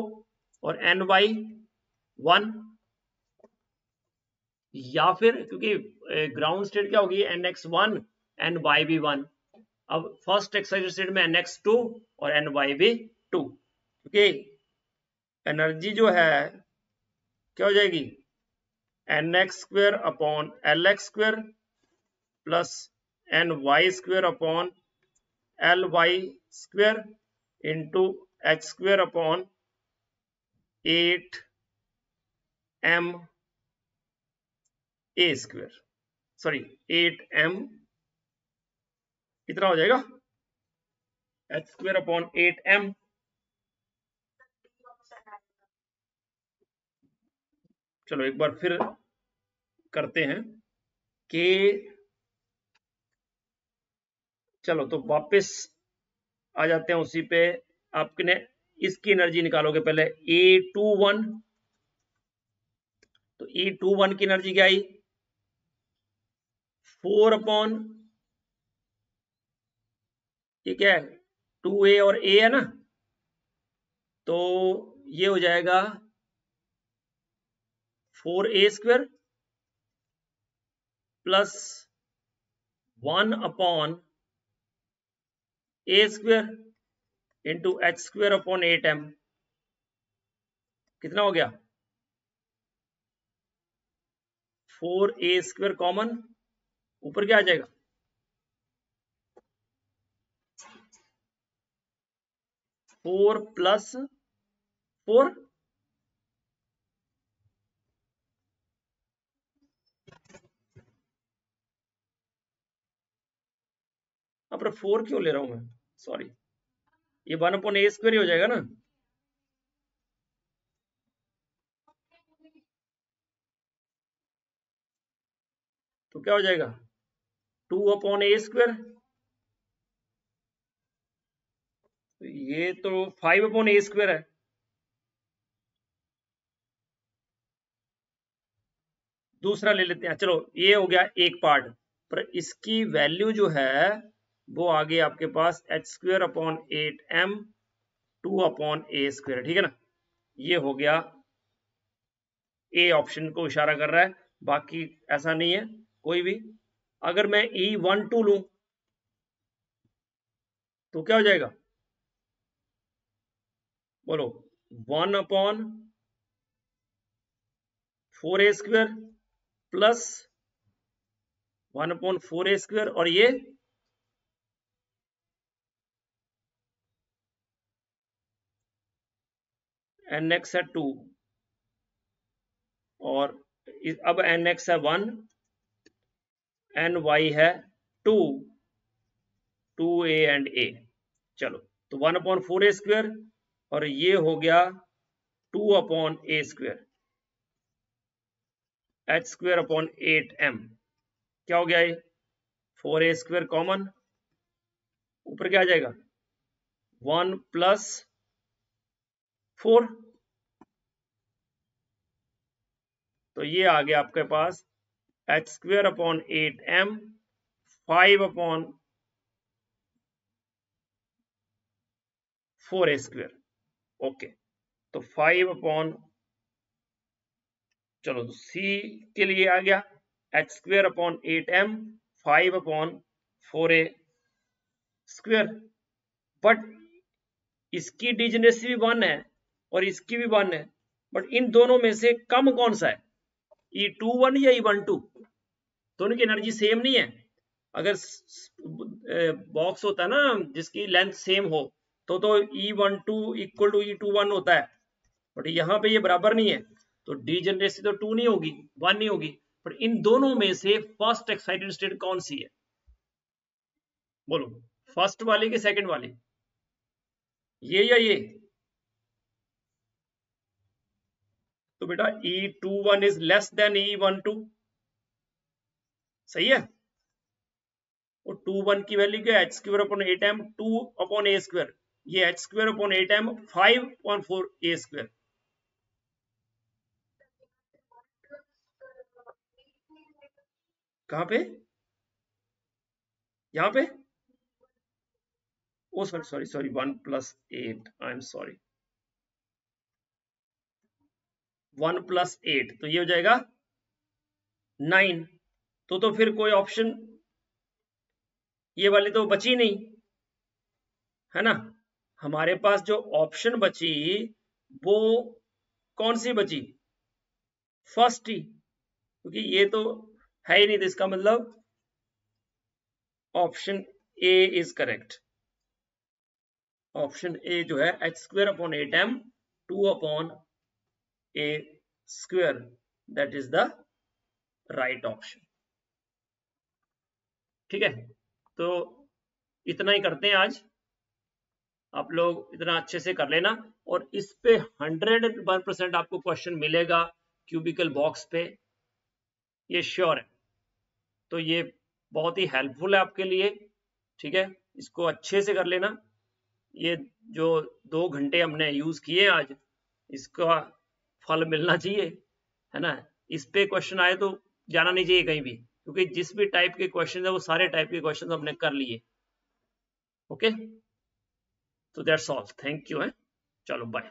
और ny1, या फिर क्योंकि ग्राउंड स्टेट क्या होगी nx1 ny1. अब फर्स्ट एक्साइटेड स्टेट में nx2 और ny2, क्योंकि एनर्जी जो है क्या हो जाएगी nx square upon lx square plus ny square upon ly square into h square upon 8 m a square, sorry 8m कितना हो जाएगा, एच स्क्वेयर अपॉन 8m। चलो एक बार फिर करते हैं कि चलो तो वापस आ जाते हैं उसी पे। आपने इसकी एनर्जी निकालोगे पहले A21, तो A21 की एनर्जी क्या आई, 4 अपॉन, ये क्या है 2a और a है ना, तो ये हो जाएगा 4a square plus 1 upon a square into h square upon 8m, कितना हो गया 4a स्क्वेयर कॉमन, ऊपर क्या आ जाएगा 4 प्लस 4, अब 4 क्यों ले रहा हूं मैं, सॉरी, ये 1 अपॉन a स्क्वेयर ही हो जाएगा ना, तो क्या हो जाएगा 2 अपॉन a स्क्वेयर, ये तो 5 अपॉन a स्क्वेयर है, दूसरा ले लेते हैं। चलो ये हो गया एक पार्ट, पर इसकी वैल्यू जो है वो आ गई आपके पास h square upon 8m 2 upon a square, ठीक है ना, ये हो गया, ए ऑप्शन को इशारा कर रहा है, बाकी ऐसा नहीं है कोई भी। अगर मैं E12 लूं तो क्या हो जाएगा, बोलो 1 upon 4a square plus 1 upon 4a square, और ये nx है 2, और अब nx है 1, ny है 2, 2a एंड a। चलो तो 1 अपॉन 4a स्क्वेयर, और ये हो गया 2 upon a square, h square upon 8m, क्या हो गया ये 4a स्क्वेयर कॉमन, ऊपर क्या आ जाएगा 1 प्लस 4, तो ये आ गया आपके पास एच स्क्वेयर अपॉन 8m 5 अपॉन 4a स्क्वेयर, ओके, तो 5 अपॉन, चलो तो सी के लिए आ गया एच स्क्वेयर अपॉन 8m 5 अपॉन 4a स्क्वेयर, बट इसकी डिजनरेसी भी 1 है और इसकी भी 1 है, बट इन दोनों में से कम कौन सा है, E21 या E12, दोनों की एनर्जी सेम नहीं है। अगर बॉक्स होता है ना जिसकी लेंथ सेम हो तो E12 इक्वल टू E21 होता है, बट यहाँ पे ये बराबर नहीं है, तो डीजनरेसी तो 2 नहीं होगी, 1 नहीं होगी, पर इन दोनों में से फर्स्ट एक्साइटेड स्टेट कौन सी है, बोलो फर्स्ट वाली की सेकंड वाली, ये या ये, तो बेटा E21 is less than E12, सही है, और 21 की वैल्यू क्या है h square upon 8m 2 upon a square, ये एच स्क्वायर अपॉन 8m 5 अपॉन 4a स्क्वायर, कहां पे, यहाँ पे, oh sorry sorry sorry 1 plus 8, I am sorry 1 plus 8, तो ये हो जाएगा 9, तो फिर कोई ऑप्शन ये वाली तो बची नहीं है ना, हमारे पास जो ऑप्शन बची वो कौन सी बची, फर्स्ट ही, क्योंकि ये तो है ही नहीं, तो इसका मतलब option A is correct, option A जो है H square upon 8m 2 upon A square, that is the right option. ठीक है, तो इतना ही करते हैं आज, आप लोग इतना अच्छे से कर लेना, और इस पे 101% आपको क्वेश्चन मिलेगा क्यूबिकल बॉक्स पे, ये श्योर है। तो ये बहुत ही हेल्पफुल है आपके लिए। ठीक है, इसको अच्छे से कर लेना। ये जो 2 घंटे हमने यूज किए आज, इसका फल मिलना चाहिए, है ना। इस पे क्वेश्चन आए तो जाना नहीं चाहिए कहीं भी, क्योंकि जिस भी टाइप के क्वेश्चन है वो सारे टाइप के क्वेश्चन हमने कर लिए। ओके, तो दैट्स ऑल, थैंक यू है, चलो बाय।